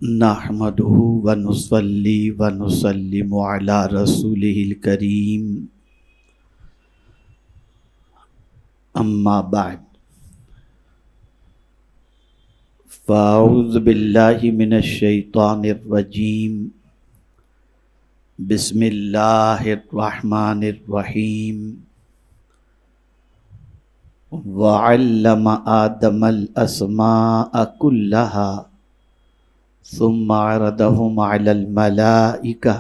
نحمده ونصلي ونسلم على رسوله الكريم اما بعد فاعوذ باللہ من الشیطان الرجیم بسم اللہ الرحمن الرحیم وعلم آدم الاسماء كلها ثم عرضهم على الملائكة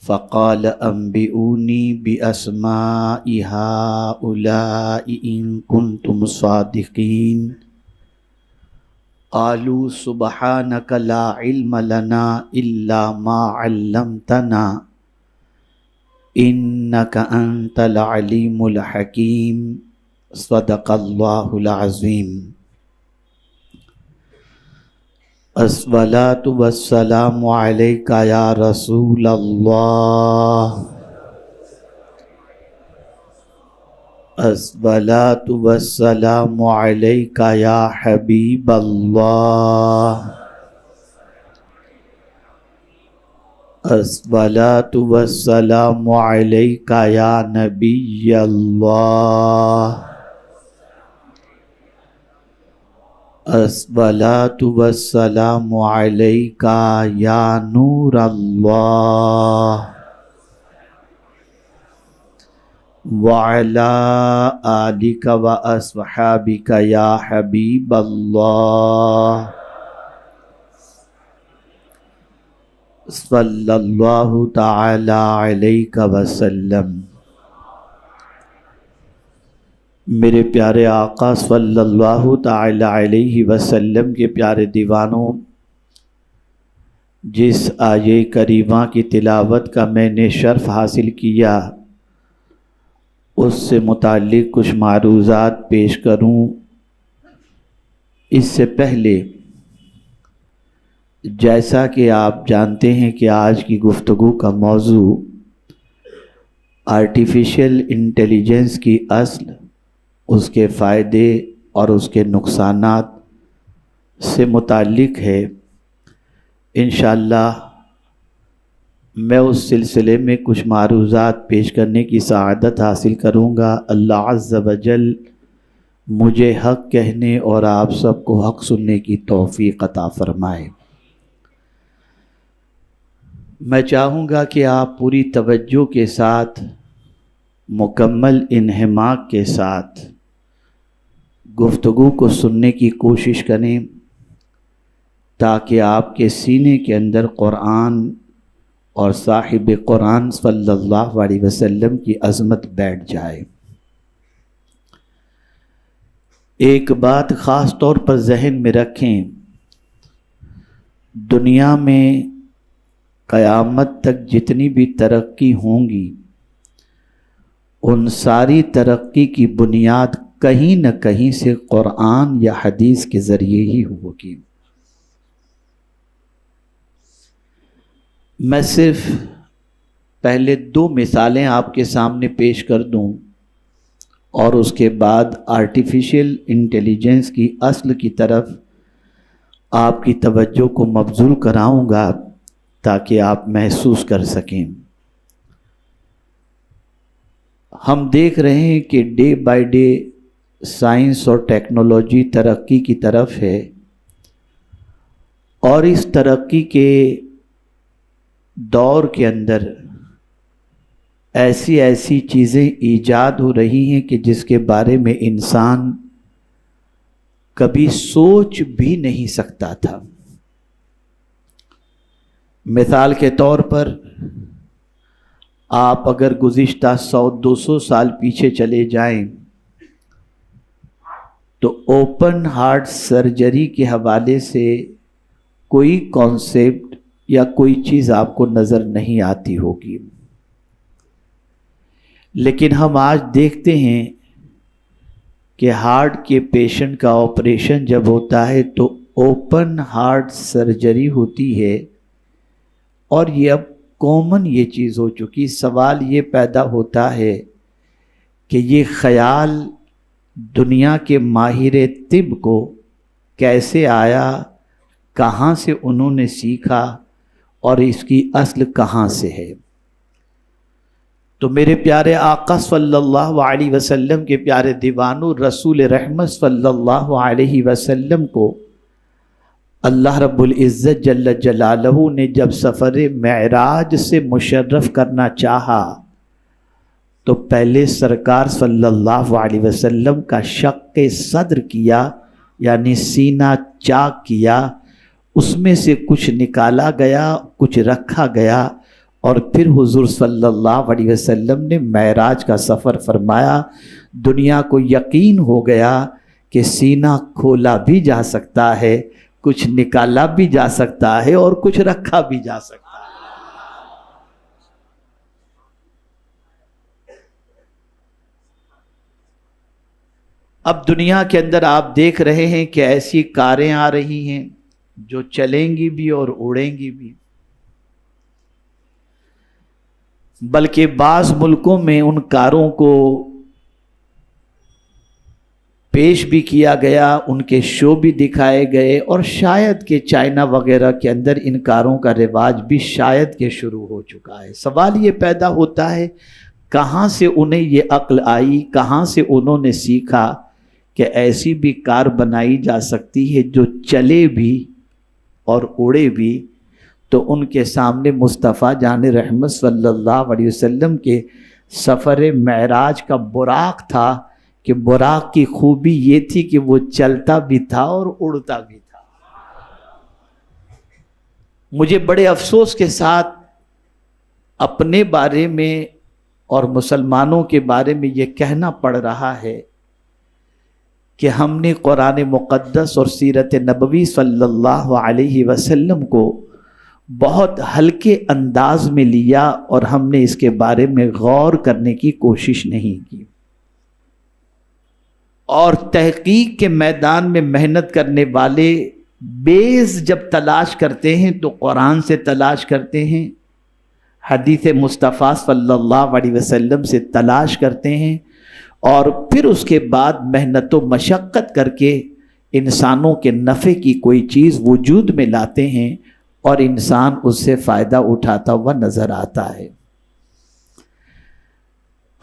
فقال أنبئوني بأسماء هؤلاء إن كنتم صادقين قالوا سبحانك لا علم لنا إلا ما علمتنا إنك أنت العليم الحكيم صدق الله العظيم. الصلاۃ والسلام علیک یا رسول اللہ، الصلاۃ والسلام علیک یا حبیب اللہ، الصلاۃ والسلام علیک یا نبی اللہ، الصلاۃ والسلام علیک یا نور اللہ وعلی آلک واصحابک یا حبیب اللہ صلی اللہ تعالی علیہ وسلم. میرے پیارے آقا صلی اللہ تعالی علیہ وسلم کے پیارے دیوانوں، جس آیے کریمہ کی تلاوت کا میں نے شرف حاصل کیا، اس سے متعلق کچھ معروضات پیش کروں. اس سے پہلے جیسا کہ آپ جانتے ہیں کہ آج کی گفتگو کا موضوع آرٹیفیشل انٹیلیجنس کی اصل، اس کے فائدے اور اس کے نقصانات سے متعلق ہے. انشاءاللہ میں اس سلسلے میں کچھ معروضات پیش کرنے کی سعادت حاصل کروں گا. اللہ عز و جل مجھے حق کہنے اور آپ سب کو حق سننے کی توفیق عطا فرمائے. میں چاہوں گا کہ آپ پوری توجہ کے ساتھ، مکمل انہماک کے ساتھ گفتگو کو سننے کی کوشش کریں، تاکہ آپ کے سینے کے اندر قرآن اور صاحب قرآن صلی اللہ علیہ وسلم کی عظمت بیٹھ جائے. ایک بات خاص طور پر ذہن میں رکھیں، دنیا میں قیامت تک جتنی بھی ترقی ہوں گی، ان ساری ترقی کی بنیاد کہیں نہ کہیں سے قرآن یا حدیث کے ذریعے ہی ہوگی. میں صرف پہلے 2 مثالیں آپ کے سامنے پیش کر دوں اور اس کے بعد آرٹیفیشل انٹیلیجنس کی اصل کی طرف آپ کی توجہ کو مبذول کراؤں گا تاکہ آپ محسوس کر سکیں. ہم دیکھ رہے ہیں کہ ڈے بائی ڈے سائنس اور ٹیکنالوجی ترقی کی طرف ہے، اور اس ترقی کے دور کے اندر ایسی چیزیں ایجاد ہو رہی ہیں کہ جس کے بارے میں انسان کبھی سوچ بھی نہیں سکتا تھا. مثال کے طور پر آپ اگر گزشتہ 100-200 سال پیچھے چلے جائیں تو اوپن ہارٹ سرجری کے حوالے سے کوئی کانسیپٹ یا کوئی چیز آپ کو نظر نہیں آتی ہوگی. لیکن ہم آج دیکھتے ہیں کہ ہارٹ کے پیشنٹ کا آپریشن جب ہوتا ہے تو اوپن ہارٹ سرجری ہوتی ہے، اور یہ اب کامن یہ چیز ہو چکی. سوال یہ پیدا ہوتا ہے کہ یہ خیال دنیا کے ماہر طب کو کیسے آیا کہاں سے انہوں نے سیکھا اور اس کی اصل کہاں سے ہے۔ تو میرے پیارے آقا صلی اللہ علیہ وسلم کے پیارے دیوانوں، رسول رحمت صلی اللہ علیہ وسلم کو اللہ رب العزت جل جلالہ نے جب سفر معراج سے مشرف کرنا چاہا تو پہلے سرکار صلی اللہ علیہ وسلم کا شق صدر کیا، یعنی سینہ چاک کیا، اس میں سے کچھ نکالا گیا، کچھ رکھا گیا، اور پھر حضور صلی اللہ علیہ وسلم نے معراج کا سفر فرمایا۔ دنیا کو یقین ہو گیا کہ سینہ کھولا بھی جا سکتا ہے، کچھ نکالا بھی جا سکتا ہے، اور کچھ رکھا بھی جا سکتا ہے۔ اب دنیا کے اندر آپ دیکھ رہے ہیں کہ ایسی کاریں آ رہی ہیں جو چلیں گی بھی اور اڑیں گی بھی، بلکہ بعض ملکوں میں ان کاروں کو پیش بھی کیا گیا، ان کے شو بھی دکھائے گئے، اور شاید کہ چائنا وغیرہ کے اندر ان کاروں کا رواج بھی شاید کہ شروع ہو چکا ہے۔ سوال یہ پیدا ہوتا ہے کہاں سے انہیں یہ عقل آئی، کہاں سے انہوں نے سیکھا کہ ایسی بھی کار بنائی جا سکتی ہے جو چلے بھی اور اڑے بھی۔ تو ان کے سامنے مصطفیٰ جان رحمت صلی اللہ علیہ وسلم کے سفر معراج کا براق تھا کہ براق کی خوبی یہ تھی کہ وہ چلتا بھی تھا اور اڑتا بھی تھا۔ مجھے بڑے افسوس کے ساتھ اپنے بارے میں اور مسلمانوں کے بارے میں یہ کہنا پڑ رہا ہے کہ ہم نے قرآن مقدس اور سیرت نبوی صلی اللہ علیہ وسلم کو بہت ہلکے انداز میں لیا، اور ہم نے اس کے بارے میں غور کرنے کی کوشش نہیں کی، اور تحقیق کے میدان میں محنت کرنے والے بیس جب تلاش کرتے ہیں تو قرآن سے تلاش کرتے ہیں، حدیث مصطفیٰ صلی اللہ علیہ وسلم سے تلاش کرتے ہیں، اور پھر اس کے بعد محنت و مشقت کر کے انسانوں کے نفع کی کوئی چیز وجود میں لاتے ہیں، اور انسان اس سے فائدہ اٹھاتا ہوا نظر آتا ہے۔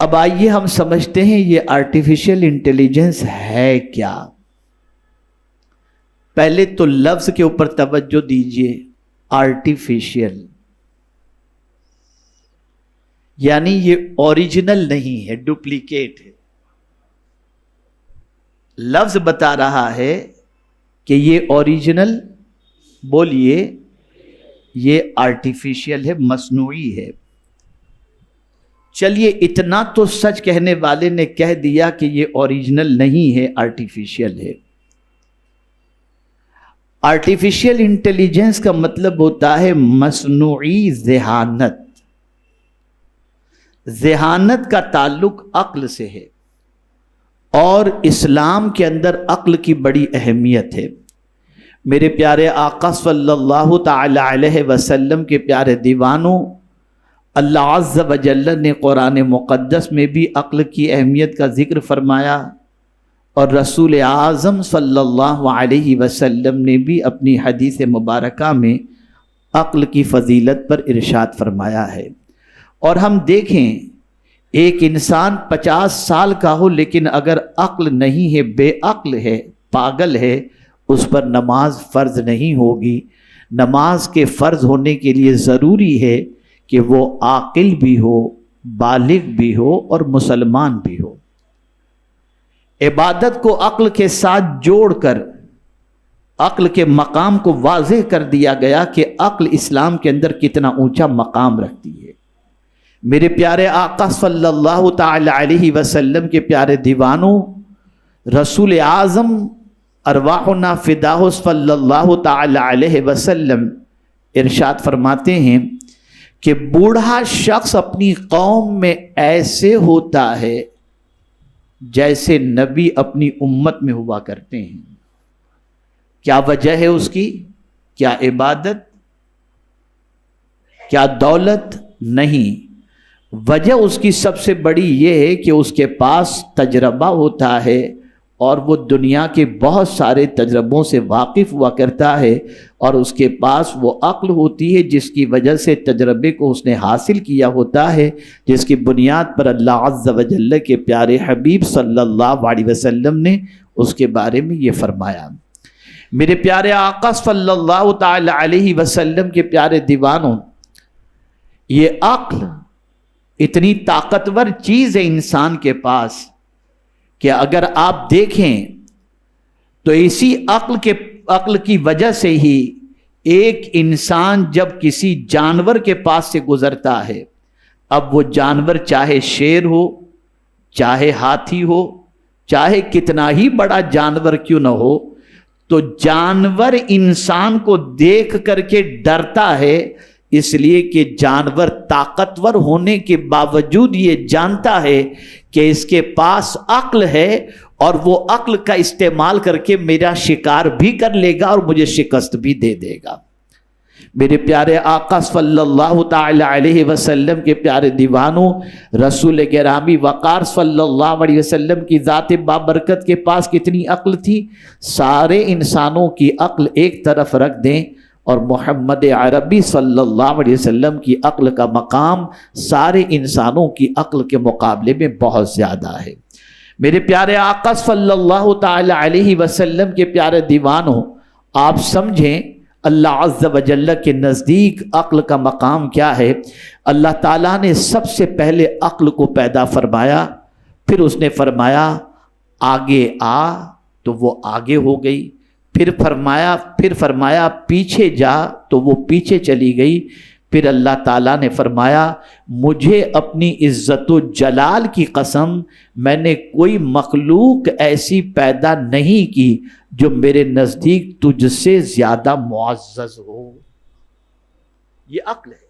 اب آئیے ہم سمجھتے ہیں یہ آرٹیفیشل انٹیلیجنس ہے کیا۔ پہلے تو لفظ کے اوپر توجہ دیجئے، آرٹیفیشل یعنی یہ اوریجنل نہیں ہے، ڈپلیکیٹ ہے۔ لفظ بتا رہا ہے کہ یہ اوریجنل، بولیے، یہ آرٹیفیشل ہے، مصنوعی ہے۔ چلیے اتنا تو سچ کہنے والے نے کہہ دیا کہ یہ اوریجنل نہیں ہے، آرٹیفیشل ہے۔ آرٹیفیشل انٹیلیجنس کا مطلب ہوتا ہے مصنوعی ذہانت۔ ذہانت کا تعلق عقل سے ہے، اور اسلام کے اندر عقل کی بڑی اہمیت ہے۔ میرے پیارے آقا صلی اللہ تعالی علیہ وسلم کے پیارے دیوانوں، اللہ عز و جل نے قرآن مقدس میں بھی عقل کی اہمیت کا ذکر فرمایا، اور رسول اعظم صلی اللہ علیہ وسلم نے بھی اپنی حدیث مبارکہ میں عقل کی فضیلت پر ارشاد فرمایا ہے۔ اور ہم دیکھیں ایک انسان 50 سال کا ہو لیکن اگر عقل نہیں ہے، بے عقل ہے، پاگل ہے، اس پر نماز فرض نہیں ہوگی۔ نماز کے فرض ہونے کے لیے ضروری ہے کہ وہ عاقل بھی ہو، بالغ بھی ہو، اور مسلمان بھی ہو۔ عبادت کو عقل کے ساتھ جوڑ کر عقل کے مقام کو واضح کر دیا گیا کہ عقل اسلام کے اندر کتنا اونچا مقام رکھتی ہے۔ میرے پیارے آقا صلی اللہ تعالی علیہ وسلم کے پیارے دیوانوں، رسول اعظم ارواحنا فداہ صلی اللہ تعالی علیہ وسلم ارشاد فرماتے ہیں کہ بوڑھا شخص اپنی قوم میں ایسے ہوتا ہے جیسے نبی اپنی امت میں ہوا کرتے ہیں۔ کیا وجہ ہے اس کی؟ کیا عبادت؟ کیا دولت؟ نہیں، وجہ اس کی سب سے بڑی یہ ہے کہ اس کے پاس تجربہ ہوتا ہے، اور وہ دنیا کے بہت سارے تجربوں سے واقف ہوا کرتا ہے، اور اس کے پاس وہ عقل ہوتی ہے جس کی وجہ سے تجربے کو اس نے حاصل کیا ہوتا ہے، جس کی بنیاد پر اللہ عز و جل کے پیارے حبیب صلی اللہ علیہ وسلم نے اس کے بارے میں یہ فرمایا۔ میرے پیارے آقا صلی اللہ تعالی علیہ وسلم کے پیارے دیوانوں، یہ عقل اتنی طاقتور چیز ہے انسان کے پاس کہ اگر آپ دیکھیں تو اسی عقل کی وجہ سے ہی ایک انسان جب کسی جانور کے پاس سے گزرتا ہے، اب وہ جانور چاہے شیر ہو، چاہے ہاتھی ہو، چاہے کتنا ہی بڑا جانور کیوں نہ ہو، تو جانور انسان کو دیکھ کر کے ڈرتا ہے، اس لیے کہ جانور طاقتور ہونے کے باوجود یہ جانتا ہے کہ اس کے پاس عقل ہے، اور وہ عقل کا استعمال کر کے میرا شکار بھی کر لے گا اور مجھے شکست بھی دے دے گا۔ میرے پیارے آقا صلی اللہ تعالی علیہ وسلم کے پیارے دیوانوں، رسول گرامی وقار صلی اللہ علیہ وسلم کی ذات بابرکت کے پاس کتنی عقل تھی؟ سارے انسانوں کی عقل ایک طرف رکھ دیں اور محمد عربی صلی اللہ علیہ وسلم کی عقل کا مقام سارے انسانوں کی عقل کے مقابلے میں بہت زیادہ ہے۔ میرے پیارے آقا صلی اللہ تعالی علیہ وسلم کے پیارے دیوانوں، آپ سمجھیں اللہ عز و جل کے نزدیک عقل کا مقام کیا ہے۔ اللہ تعالیٰ نے سب سے پہلے عقل کو پیدا فرمایا، پھر اس نے فرمایا آگے آ، تو وہ آگے ہو گئی، پھر فرمایا پیچھے جا، تو وہ پیچھے چلی گئی، پھر اللہ تعالیٰ نے فرمایا مجھے اپنی عزت و جلال کی قسم، میں نے کوئی مخلوق ایسی پیدا نہیں کی جو میرے نزدیک تجھ سے زیادہ معزز ہو۔ یہ عقل ہے۔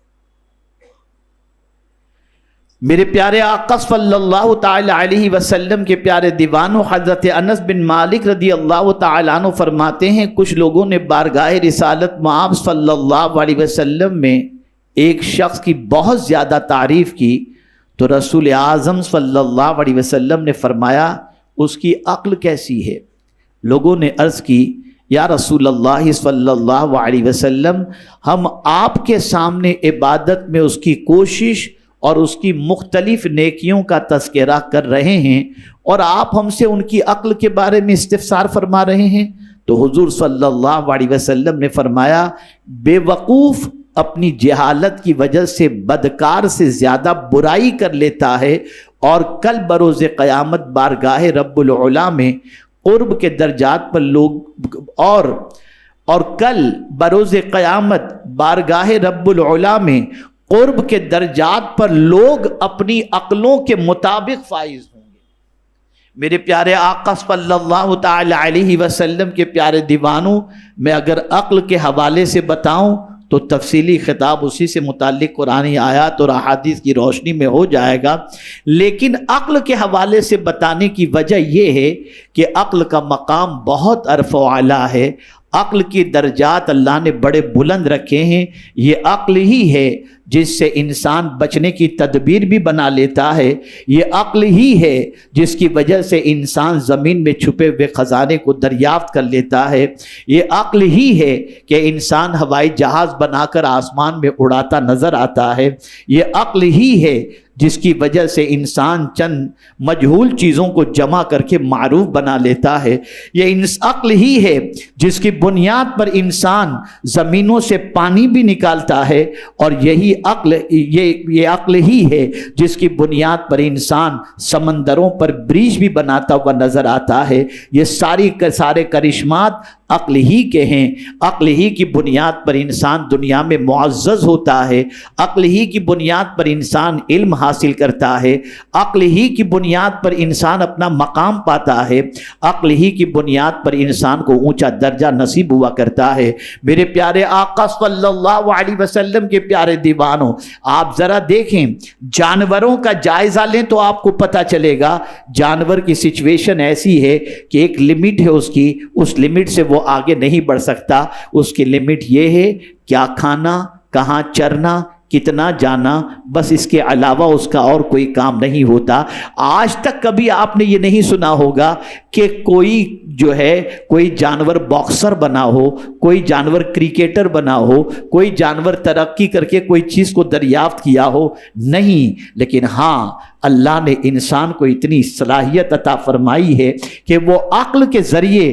میرے پیارے آقا صلی اللہ تعالی علیہ وسلم کے پیارے دیوانوں، حضرت انس بن مالک رضی اللہ تعالیٰ عنہ فرماتے ہیں کچھ لوگوں نے بارگاہ رسالت مآب صلی اللہ علیہ وسلم میں ایک شخص کی بہت زیادہ تعریف کی، تو رسول اعظم صلی اللہ علیہ وسلم نے فرمایا اس کی عقل کیسی ہے؟ لوگوں نے عرض کی یا رسول اللہ صلی اللہ علیہ وسلم، ہم آپ کے سامنے عبادت میں اس کی کوشش اور اس کی مختلف نیکیوں کا تذکرہ کر رہے ہیں، اور آپ ہم سے ان کی عقل کے بارے میں استفسار فرما رہے ہیں۔ تو حضور صلی اللہ علیہ وسلم نے فرمایا بے وقوف اپنی جہالت کی وجہ سے بدکار سے زیادہ برائی کر لیتا ہے، اور کل بروز قیامت بارگاہ رب العلا میں قرب کے درجات پر لوگ اور کل بروز قیامت بارگاہ رب العلا میں قرب کے درجات پر لوگ اپنی عقلوں کے مطابق فائز ہوں گے۔ میرے پیارے آقا صلی اللہ تعالی علیہ وسلم کے پیارے دیوانوں، میں اگر عقل کے حوالے سے بتاؤں تو تفصیلی خطاب اسی سے متعلق قرآنی آیات اور احادیث کی روشنی میں ہو جائے گا، لیکن عقل کے حوالے سے بتانے کی وجہ یہ ہے کہ عقل کا مقام بہت عرف و اعلیٰ ہے۔ عقل کی درجات اللہ نے بڑے بلند رکھے ہیں۔ یہ عقل ہی ہے جس سے انسان بچنے کی تدبیر بھی بنا لیتا ہے۔ یہ عقل ہی ہے جس کی وجہ سے انسان زمین میں چھپے ہوئے خزانے کو دریافت کر لیتا ہے۔ یہ عقل ہی ہے کہ انسان ہوائی جہاز بنا کر آسمان میں اڑاتا نظر آتا ہے۔ یہ عقل ہی ہے جس کی وجہ سے انسان چند مجہول چیزوں کو جمع کر کے معروف بنا لیتا ہے۔ یہ عقل ہی ہے جس کی بنیاد پر انسان زمینوں سے پانی بھی نکالتا ہے، اور یہی عقل یہ عقل ہی ہے جس کی بنیاد پر انسان سمندروں پر برج بھی بناتا ہوا نظر آتا ہے۔ یہ سارے کرشمات عقل ہی کے ہیں۔ عقل ہی کی بنیاد پر انسان دنیا میں معزز ہوتا ہے، عقل ہی کی بنیاد پر انسان علم حاصل کرتا ہے، عقل ہی کی بنیاد پر انسان اپنا مقام پاتا ہے، عقل ہی کی بنیاد پر انسان کو اونچا درجہ نصیب ہوا کرتا ہے۔ میرے پیارے آقا صلی اللہ علیہ وسلم کے پیارے دیوانوں، آپ ذرا دیکھیں، جانوروں کا جائزہ لیں تو آپ کو پتہ چلے گا جانور کی سچویشن ایسی ہے کہ ایک لمٹ ہے اس لمٹ سے وہ آگے نہیں بڑھ سکتا۔ اس کی لمٹ یہ ہے کیا کھانا، کہاں چرنا، کتنا جانا، بس اس کے علاوہ اس کا اور کوئی کام نہیں ہوتا۔ آج تک کبھی آپ نے یہ نہیں سنا ہوگا کہ کوئی جو ہے کوئی جانور باکسر بنا ہو، کوئی جانور کرکٹر بنا ہو، کوئی جانور ترقی کر کے کوئی چیز کو دریافت کیا ہو، نہیں۔ لیکن ہاں، اللہ نے انسان کو اتنی صلاحیت عطا فرمائی ہے کہ وہ عقل کے ذریعے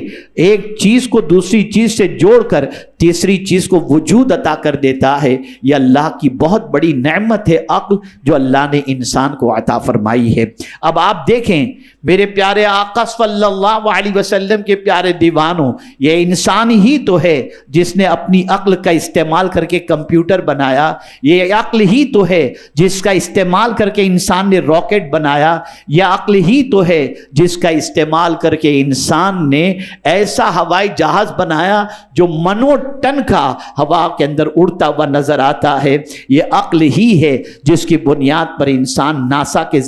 ایک چیز کو دوسری چیز سے جوڑ کر تیسری چیز کو وجود عطا کر دیتا ہے۔ یہ اللہ کی بہت بڑی نعمت ہے عقل، جو اللہ نے انسان کو عطا فرمائی ہے۔ اب آپ دیکھیں میرے پیارے آقا صلی اللہ علیہ وسلم کے پیارے دیوانوں، یہ انسان ہی تو ہے جس نے اپنی عقل کا استعمال کر کے کمپیوٹر بنایا، یہ عقل ہی تو ہے جس کا استعمال کر کے انسان نے راکٹ بنایا، یہ عقل ہی تو ہے جس کا استعمال کر کے انسان نے ایسا ہوائی جہاز بنایا جو منو ٹن کا ہوا کے اندر اڑتا ہوا نظر آتا ہے۔ یہ عقل ہی ہے جس کی بنیاد پر انسان ناسا کے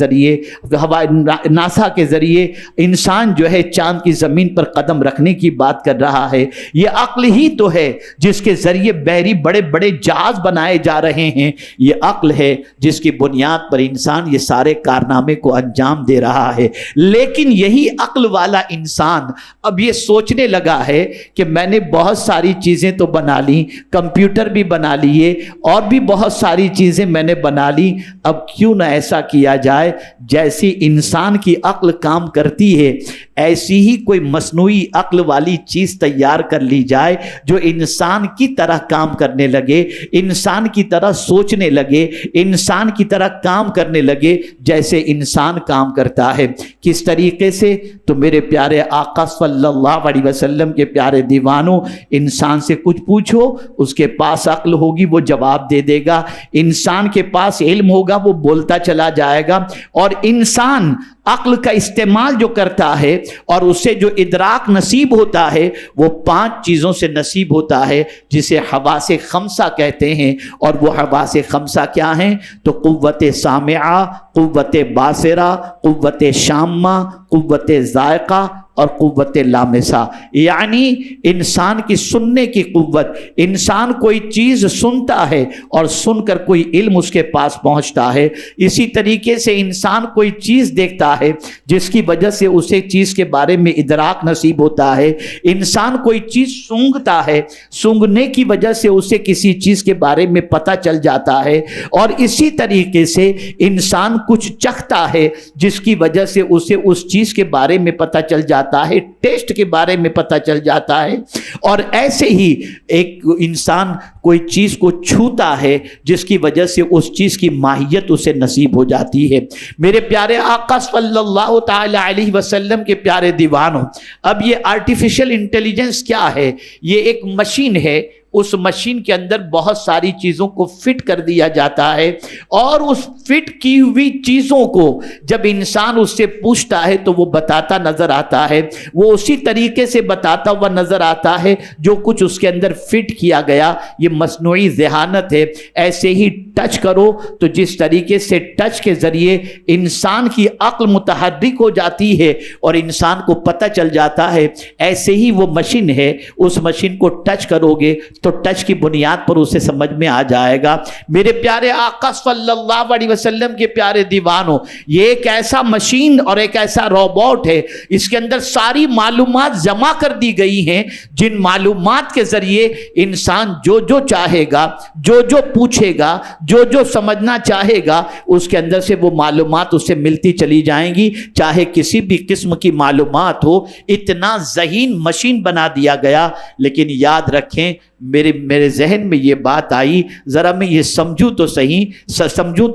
ذریعے انسان جو ہے چاند کی زمین پر قدم رکھنے کی بات کر رہا ہے۔ یہ عقل ہی تو ہے جس کے ذریعے بحری بڑے بڑے جہاز بنائے جا رہے ہیں۔ یہ عقل ہے جس کی بنیاد پر انسان یہ سارے کارنامے کو انجام دے رہا ہے۔ لیکن یہی عقل والا انسان اب یہ سوچنے لگا ہے کہ میں نے بہت ساری چیزیں تو بنا لی، کمپیوٹر بھی بنا لیے اور بھی بہت ساری چیزیں میں نے بنا لی، اب کیوں نہ ایسا کیا جائے جیسی انسان کی عقل کام کرتی ہے ایسی ہی کوئی مصنوعی عقل والی چیز تیار کر لی جائے جو انسان کی طرح کام کرنے لگے، انسان کی طرح سوچنے لگے، انسان کی طرح کام کرنے لگے جیسے انسان کام کرتا ہے۔ کس طریقے سے؟ تو میرے پیارے آقا صلی اللہ علیہ وسلم کے پیارے دیوانوں، انسان سے کچھ پوچھو، اس کے پاس عقل ہوگی وہ جواب دے دے گا، انسان کے پاس علم ہوگا وہ بولتا چلا جائے گا، اور انسان عقل کا استعمال جو کرتا ہے اور اسے جو ادراک نصیب ہوتا ہے وہ 5 چیزوں سے نصیب ہوتا ہے جسے حواس خمسہ کہتے ہیں۔ اور وہ حواس خمسہ کیا ہیں؟ تو قوت سامعہ، قوت باصرہ، قوت شامہ، قوت ذائقہ اور قوت لامسہ، یعنی انسان کی سننے کی قوت۔ انسان کوئی چیز سنتا ہے اور سن کر کوئی علم اس کے پاس پہنچتا ہے، اسی طریقے سے انسان کوئی چیز دیکھتا ہے جس کی وجہ سے اسے چیز کے بارے میں ادراک نصیب ہوتا ہے، انسان کوئی چیز سونگھتا ہے، سونگھنے کی وجہ سے اسے کسی چیز کے بارے میں پتہ چل جاتا ہے، اور اسی طریقے سے انسان کچھ چکھتا ہے جس کی وجہ سے اسے اس چیز کے بارے میں پتہ چل جاتا ہے، ٹیسٹ کے بارے میں پتہ چل جاتا ہے۔ اور ایسے ہی ایک انسان کوئی چیز کو چھوتا ہے جس کی وجہ سے اس چیز کی ماہیت اسے نصیب ہو جاتی ہے۔ میرے پیارے آقا صلی اللہ تعالی علیہ وسلم کے پیارے دیوانوں، اب یہ آرٹیفیشل انٹیلیجنس کیا ہے؟ یہ ایک مشین ہے، اس مشین کے اندر بہت ساری چیزوں کو فٹ کر دیا جاتا ہے، اور اس فٹ کی ہوئی چیزوں کو جب انسان اس سے پوچھتا ہے تو وہ بتاتا نظر آتا ہے، وہ اسی طریقے سے بتاتا ہوا نظر آتا ہے جو کچھ اس کے اندر فٹ کیا گیا۔ یہ مصنوعی ذہانت ہے۔ ایسے ہی ٹچ کرو تو جس طریقے سے ٹچ کے ذریعے انسان کی عقل متحرک ہو جاتی ہے اور انسان کو پتہ چل جاتا ہے، ایسے ہی وہ مشین ہے، اس مشین کو ٹچ کرو گے تو ٹچ کی بنیاد پر اسے سمجھ میں آ جائے گا۔ میرے پیارے آقا صلی اللہ علیہ وسلم کے پیارے دیوانوں، یہ ایک ایسا مشین اور ایک ایسا روبوٹ ہے، اس کے اندر ساری معلومات جمع کر دی گئی ہیں، جن معلومات کے ذریعے انسان جو جو چاہے گا، جو جو پوچھے گا، جو جو سمجھنا چاہے گا، اس کے اندر سے وہ معلومات اسے ملتی چلی جائیں گی، چاہے کسی بھی قسم کی معلومات ہو۔ اتنا ذہین مشین بنا دیا گیا۔ لیکن یاد رکھیں، میرے ذہن میں یہ بات آئی، ذرا میں یہ سمجھوں تو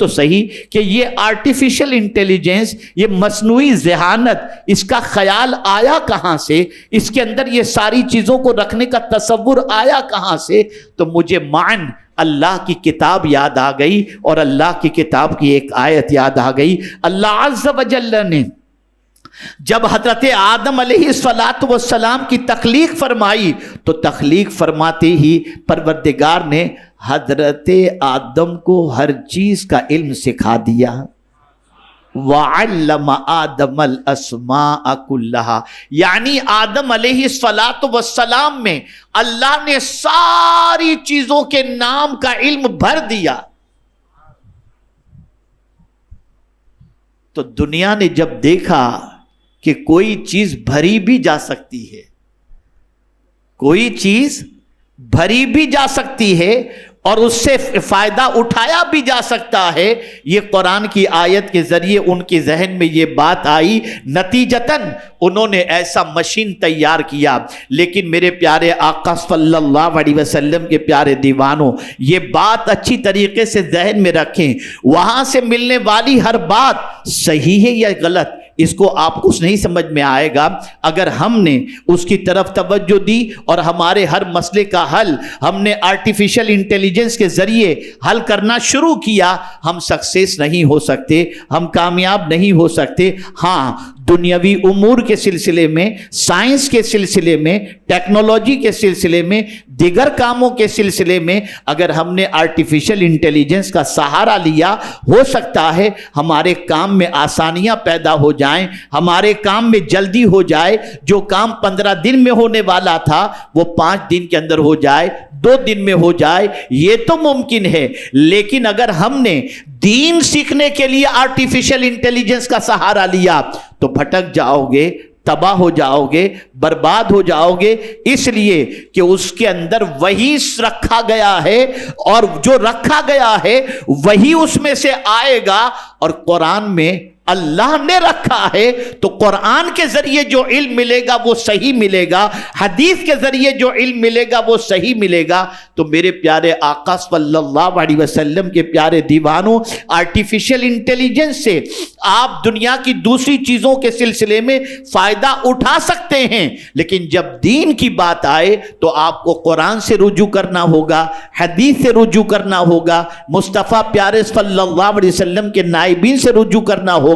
صحیح کہ یہ آرٹیفیشل انٹیلیجنس، یہ مصنوعی ذہانت، اس کا خیال آیا کہاں سے؟ اس کے اندر یہ ساری چیزوں کو رکھنے کا تصور آیا کہاں سے؟ تو مجھے معن اللہ کی کتاب یاد آ گئی، اور اللہ کی کتاب کی ایک آیت یاد آ گئی۔ اللہ عز و جل نے جب حضرت آدم علیہ السلام کی تخلیق فرمائی تو تخلیق فرماتے ہی پروردگار نے حضرت آدم کو ہر چیز کا علم سکھا دیا۔ وَعَلَّمَ آدَمَ الْأَسْمَاءَ كُلَّهَا، یعنی آدم علیہ السلام میں اللہ نے ساری چیزوں کے نام کا علم بھر دیا۔ تو دنیا نے جب دیکھا کہ کوئی چیز بھری بھی جا سکتی ہے، کوئی چیز بھری بھی جا سکتی ہے اور اس سے فائدہ اٹھایا بھی جا سکتا ہے، یہ قرآن کی آیت کے ذریعے ان کے ذہن میں یہ بات آئی، نتیجتاً انہوں نے ایسا مشین تیار کیا۔ لیکن میرے پیارے آقا صلی اللہ علیہ وسلم کے پیارے دیوانوں، یہ بات اچھی طریقے سے ذہن میں رکھیں، وہاں سے ملنے والی ہر بات صحیح ہے یا غلط، اس کو آپ کو نہیں سمجھ میں آئے گا اگر ہم نے اس کی طرف توجہ دی اور ہمارے ہر مسئلے کا حل ہم نے آرٹیفیشل انٹیلیجنس کے ذریعے حل کرنا شروع کیا، ہم سکسیس نہیں ہو سکتے، ہم کامیاب نہیں ہو سکتے۔ ہاں، دنیاوی امور کے سلسلے میں، سائنس کے سلسلے میں، ٹیکنالوجی کے سلسلے میں، دیگر کاموں کے سلسلے میں اگر ہم نے آرٹیفیشل انٹیلیجنس کا سہارا لیا، ہو سکتا ہے ہمارے کام میں آسانیاں پیدا ہو جائیں، ہمارے کام میں جلدی ہو جائے، جو کام 15 دن میں ہونے والا تھا وہ 5 دن کے اندر ہو جائے، 2 دن میں ہو جائے، یہ تو ممکن ہے۔ لیکن اگر ہم نے دین سیکھنے کے لیے آرٹیفیشل انٹیلیجنس کا سہارا لیا تو بھٹک جاؤ گے، تباہ ہو جاؤ گے، برباد ہو جاؤ گے، اس لیے کہ اس کے اندر وہی رکھا گیا ہے اور جو رکھا گیا ہے وہی اس میں سے آئے گا، اور قرآن میں اللہ نے رکھا ہے تو قرآن کے ذریعے جو علم ملے گا وہ صحیح ملے گا، حدیث کے ذریعے جو علم ملے گا وہ صحیح ملے گا۔ تو میرے پیارے آقا صلی اللہ علیہ وسلم کے پیارے دیوانوں، آرٹیفیشل انٹیلیجنس سے آپ دنیا کی دوسری چیزوں کے سلسلے میں فائدہ اٹھا سکتے ہیں، لیکن جب دین کی بات آئے تو آپ کو قرآن سے رجوع کرنا ہوگا، حدیث سے رجوع کرنا ہوگا، مصطفیٰ پیارے صلی اللہ علیہ وسلم کے نائبین سے رجوع کرنا ہوگا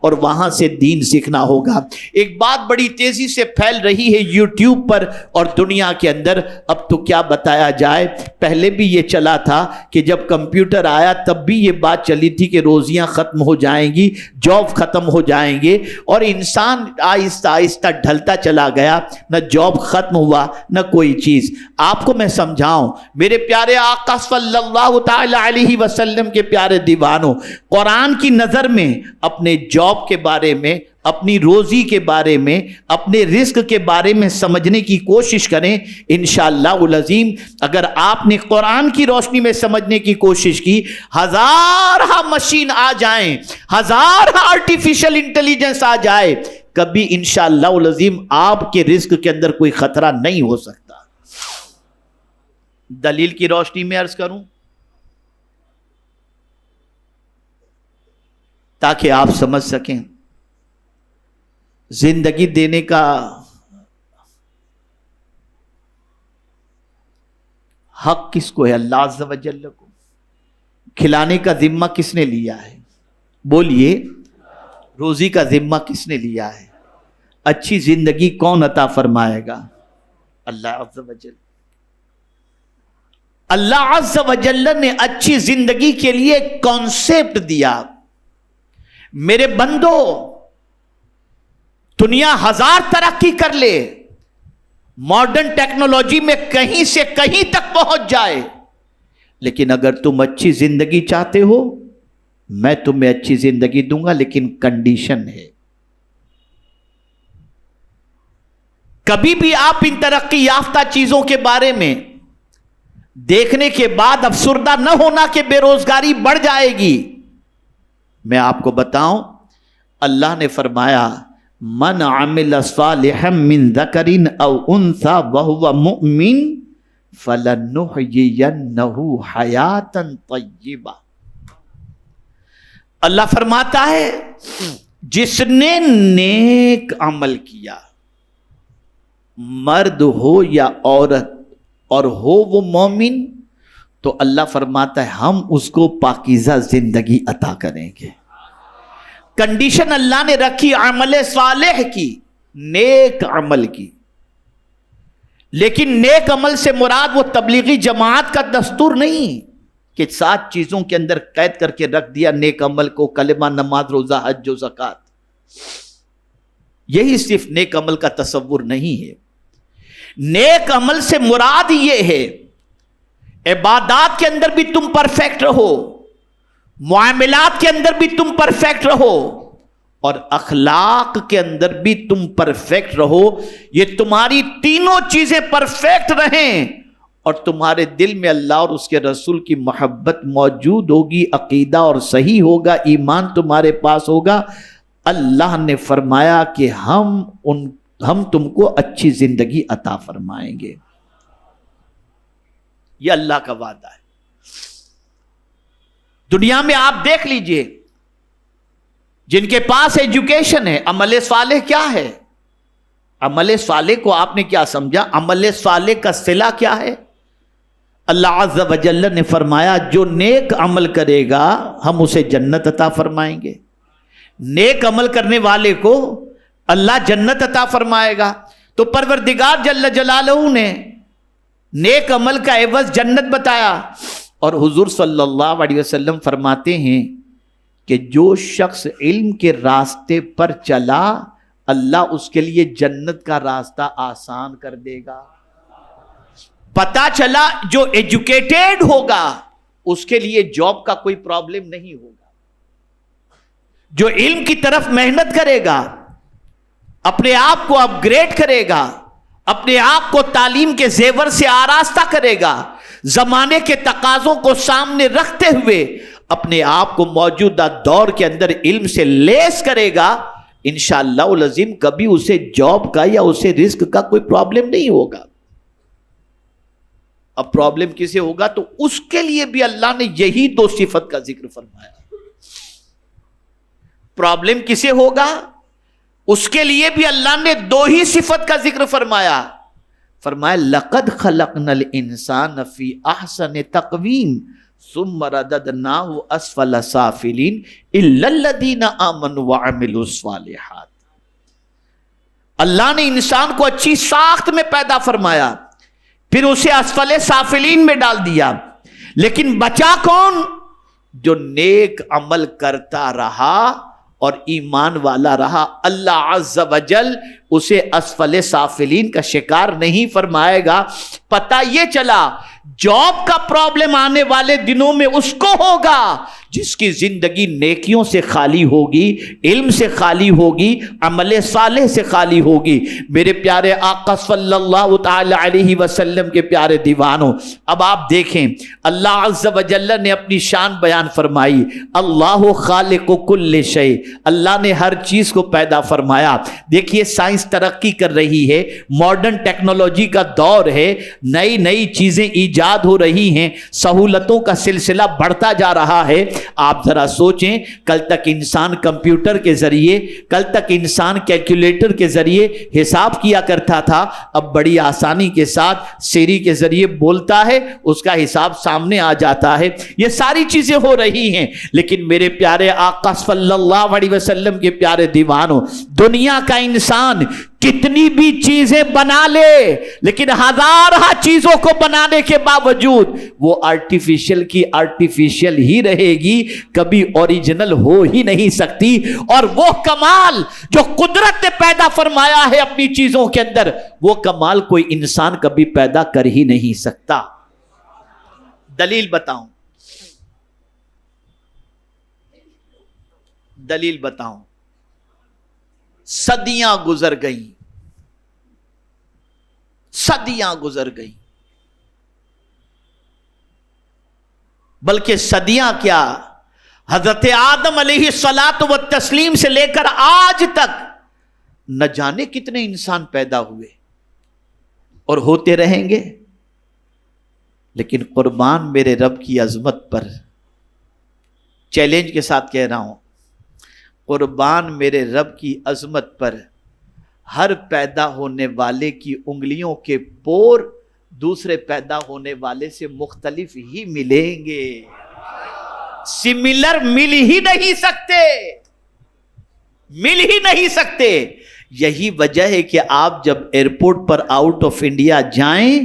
اور وہاں سے دین سیکھنا ہوگا۔ ایک بات بڑی تیزی سے پھیل رہی ہے یوٹیوب پر اور دنیا کے اندر، اب تو کیا بتایا جائے، پہلے بھی یہ چلا تھا کہ جب کمپیوٹر آیا تب بھی یہ بات چلی تھی کہ روزیاں ختم ہو جائیں گی، جاب ختم ہو جائیں گے، اور انسان آہستہ آہستہ ڈھلتا چلا گیا، نہ جاب ختم ہوا نہ کوئی چیز۔ آپ کو میں سمجھاؤں میرے پیارے آقا صلی اللہ تعالی علیہ وسلم کے پیارے دیوانوں، قرآن کی نظر میں اپنے جاب کے بارے میں، اپنی روزی کے بارے میں، اپنے رزق کے بارے میں سمجھنے کی کوشش کریں۔ انشاءاللہ العظیم اگر آپ نے قرآن کی روشنی میں سمجھنے کی کوشش کی، ہزارہ مشین آ جائیں، ہزارہ آرٹیفیشل انٹیلیجنس آ جائے، کبھی انشاءاللہ العظیم آپ کے رزق کے اندر کوئی خطرہ نہیں ہو سکتا۔ دلیل کی روشنی میں عرض کروں تاکہ آپ سمجھ سکیں، زندگی دینے کا حق کس کو ہے؟ اللہ عز و جل کو۔ کھلانے کا ذمہ کس نے لیا ہے؟ بولیے، روزی کا ذمہ کس نے لیا ہے؟ اچھی زندگی کون عطا فرمائے گا؟ اللہ عز و جل۔ اللہ عز و جل نے اچھی زندگی کے لیے کانسیپٹ دیا۔ میرے بندو، دنیا 1000 ترقی کر لے، ماڈرن ٹیکنالوجی میں کہیں سے کہیں تک پہنچ جائے، لیکن اگر تم اچھی زندگی چاہتے ہو، میں تمہیں اچھی زندگی دوں گا، لیکن کنڈیشن ہے۔ کبھی بھی آپ ان ترقی یافتہ چیزوں کے بارے میں دیکھنے کے بعد افسردہ نہ ہونا کہ بے روزگاری بڑھ جائے گی۔ میں آپ کو بتاؤں، اللہ نے فرمایا من عمل صالحا من ذکر او انثى وهو مؤمن فلنحيينه حیاتا طیبہ۔ اللہ فرماتا ہے جس نے نیک عمل کیا، مرد ہو یا عورت، اور ہو وہ مومن، تو اللہ فرماتا ہے ہم اس کو پاکیزہ زندگی عطا کریں گے۔ کنڈیشن اللہ نے رکھی عمل صالح کی، نیک عمل کی، لیکن نیک عمل سے مراد وہ تبلیغی جماعت کا دستور نہیں کہ 7 چیزوں کے اندر قید کر کے رکھ دیا نیک عمل کو، کلمہ، نماز، روزہ، حج و زکوٰۃ۔ یہی صرف نیک عمل کا تصور نہیں ہے۔ نیک عمل سے مراد یہ ہے عبادات کے اندر بھی تم پرفیکٹ رہو، معاملات کے اندر بھی تم پرفیکٹ رہو، اور اخلاق کے اندر بھی تم پرفیکٹ رہو. یہ تمہاری تینوں چیزیں پرفیکٹ رہیں اور تمہارے دل میں اللہ اور اس کے رسول کی محبت موجود ہوگی, عقیدہ اور صحیح ہوگا, ایمان تمہارے پاس ہوگا. اللہ نے فرمایا کہ ہم تم کو اچھی زندگی عطا فرمائیں گے. یہ اللہ کا وعدہ ہے. دنیا میں آپ دیکھ لیجئے, جن کے پاس ایجوکیشن ہے, عمل صالح کیا ہے؟ عمل صالح کو آپ نے کیا سمجھا؟ عمل صالح کا صلہ کیا ہے؟ اللہ عز و جل نے فرمایا جو نیک عمل کرے گا ہم اسے جنت عطا فرمائیں گے. نیک عمل کرنے والے کو اللہ جنت عطا فرمائے گا. تو پروردگار جل جلالہ نے نیک عمل کا عوض جنت بتایا. اور حضور صلی اللہ علیہ وسلم فرماتے ہیں کہ جو شخص علم کے راستے پر چلا اللہ اس کے لیے جنت کا راستہ آسان کر دے گا. پتا چلا جو ایجوکیٹڈ ہوگا اس کے لیے جاب کا کوئی پرابلم نہیں ہوگا. جو علم کی طرف محنت کرے گا, اپنے آپ کو اپ گریڈ کرے گا, اپنے آپ کو تعلیم کے زیور سے آراستہ کرے گا, زمانے کے تقاضوں کو سامنے رکھتے ہوئے اپنے آپ کو موجودہ دور کے اندر علم سے لیس کرے گا, انشاءاللہ العظیم کبھی اسے جاب کا یا اسے رزق کا کوئی پرابلم نہیں ہوگا. اب پرابلم کسے ہوگا؟ تو اس کے لیے بھی اللہ نے یہی دو صفت کا ذکر فرمایا. پرابلم کسے ہوگا؟ اس کے لیے بھی اللہ نے دو ہی صفت کا ذکر فرمایا. فرمایا لقد خلقنا الانسان فی احسن تقویم ثم رددناه اسفل سافلین الا الذین آمنوا وعملوا الصالحات. اللہ نے انسان کو اچھی ساخت میں پیدا فرمایا, پھر اسے اسفل سافلین میں ڈال دیا, لیکن بچا کون؟ جو نیک عمل کرتا رہا اور ایمان والا رہا. اللہ عز و جل اسے اسفل سافلین کا شکار نہیں فرمائے گا. پتہ یہ چلا جاب کا پرابلم آنے والے دنوں میں اس کو ہوگا جس کی زندگی نیکیوں سے خالی ہوگی, علم سے خالی ہوگی, عمل صالح سے خالی ہوگی. میرے پیارے آقا صلی اللہ تعالی علیہ وسلم کے پیارے دیوانوں, اب آپ دیکھیں اللہ عز و جل نے اپنی شان بیان فرمائی. اللہ خالق کل شیء, اللہ نے ہر چیز کو پیدا فرمایا. دیکھیے سائنس ترقی کر رہی ہے, ماڈرن ٹیکنالوجی کا دور ہے, نئی نئی چیزیں ایجاد ہو رہی ہیں, سہولتوں کا سلسلہ بڑھتا جا رہا ہے. آپ ذرا سوچیں, کل تک انسان کمپیوٹر کے ذریعے, کل تک انسان کیلکولیٹر کے ذریعے حساب کیا کرتا تھا, اب بڑی آسانی کے ساتھ سیری کے ذریعے بولتا ہے, اس کا حساب سامنے آ جاتا ہے. یہ ساری چیزیں ہو رہی ہیں, لیکن میرے پیارے آقا صلی اللہ علیہ وسلم کے پیارے دیوانوں, دنیا کا انسان کتنی بھی چیزیں بنا لے, لیکن ہزارہ چیزوں کو بنانے کے باوجود وہ آرٹیفیشل کی آرٹیفیشل ہی رہے گی, کبھی اوریجنل ہو ہی نہیں سکتی. اور وہ کمال جو قدرت نے پیدا فرمایا ہے اپنی چیزوں کے اندر, وہ کمال کوئی انسان کبھی پیدا کر ہی نہیں سکتا. دلیل بتاؤں, دلیل بتاؤں. صدیاں گزر گئیں, صدیاں گزر گئیں, بلکہ صدیاں کیا, حضرت آدم علیہ الصلاۃ والتسلیم سے لے کر آج تک نہ جانے کتنے انسان پیدا ہوئے اور ہوتے رہیں گے. لیکن قربان میرے رب کی عظمت پر, چیلنج کے ساتھ کہہ رہا ہوں, قربان میرے رب کی عظمت پر, ہر پیدا ہونے والے کی انگلیوں کے پور دوسرے پیدا ہونے والے سے مختلف ہی ملیں گے. سملر مل ہی نہیں سکتے, مل ہی نہیں سکتے. یہی وجہ ہے کہ آپ جب airport per out of India جائیں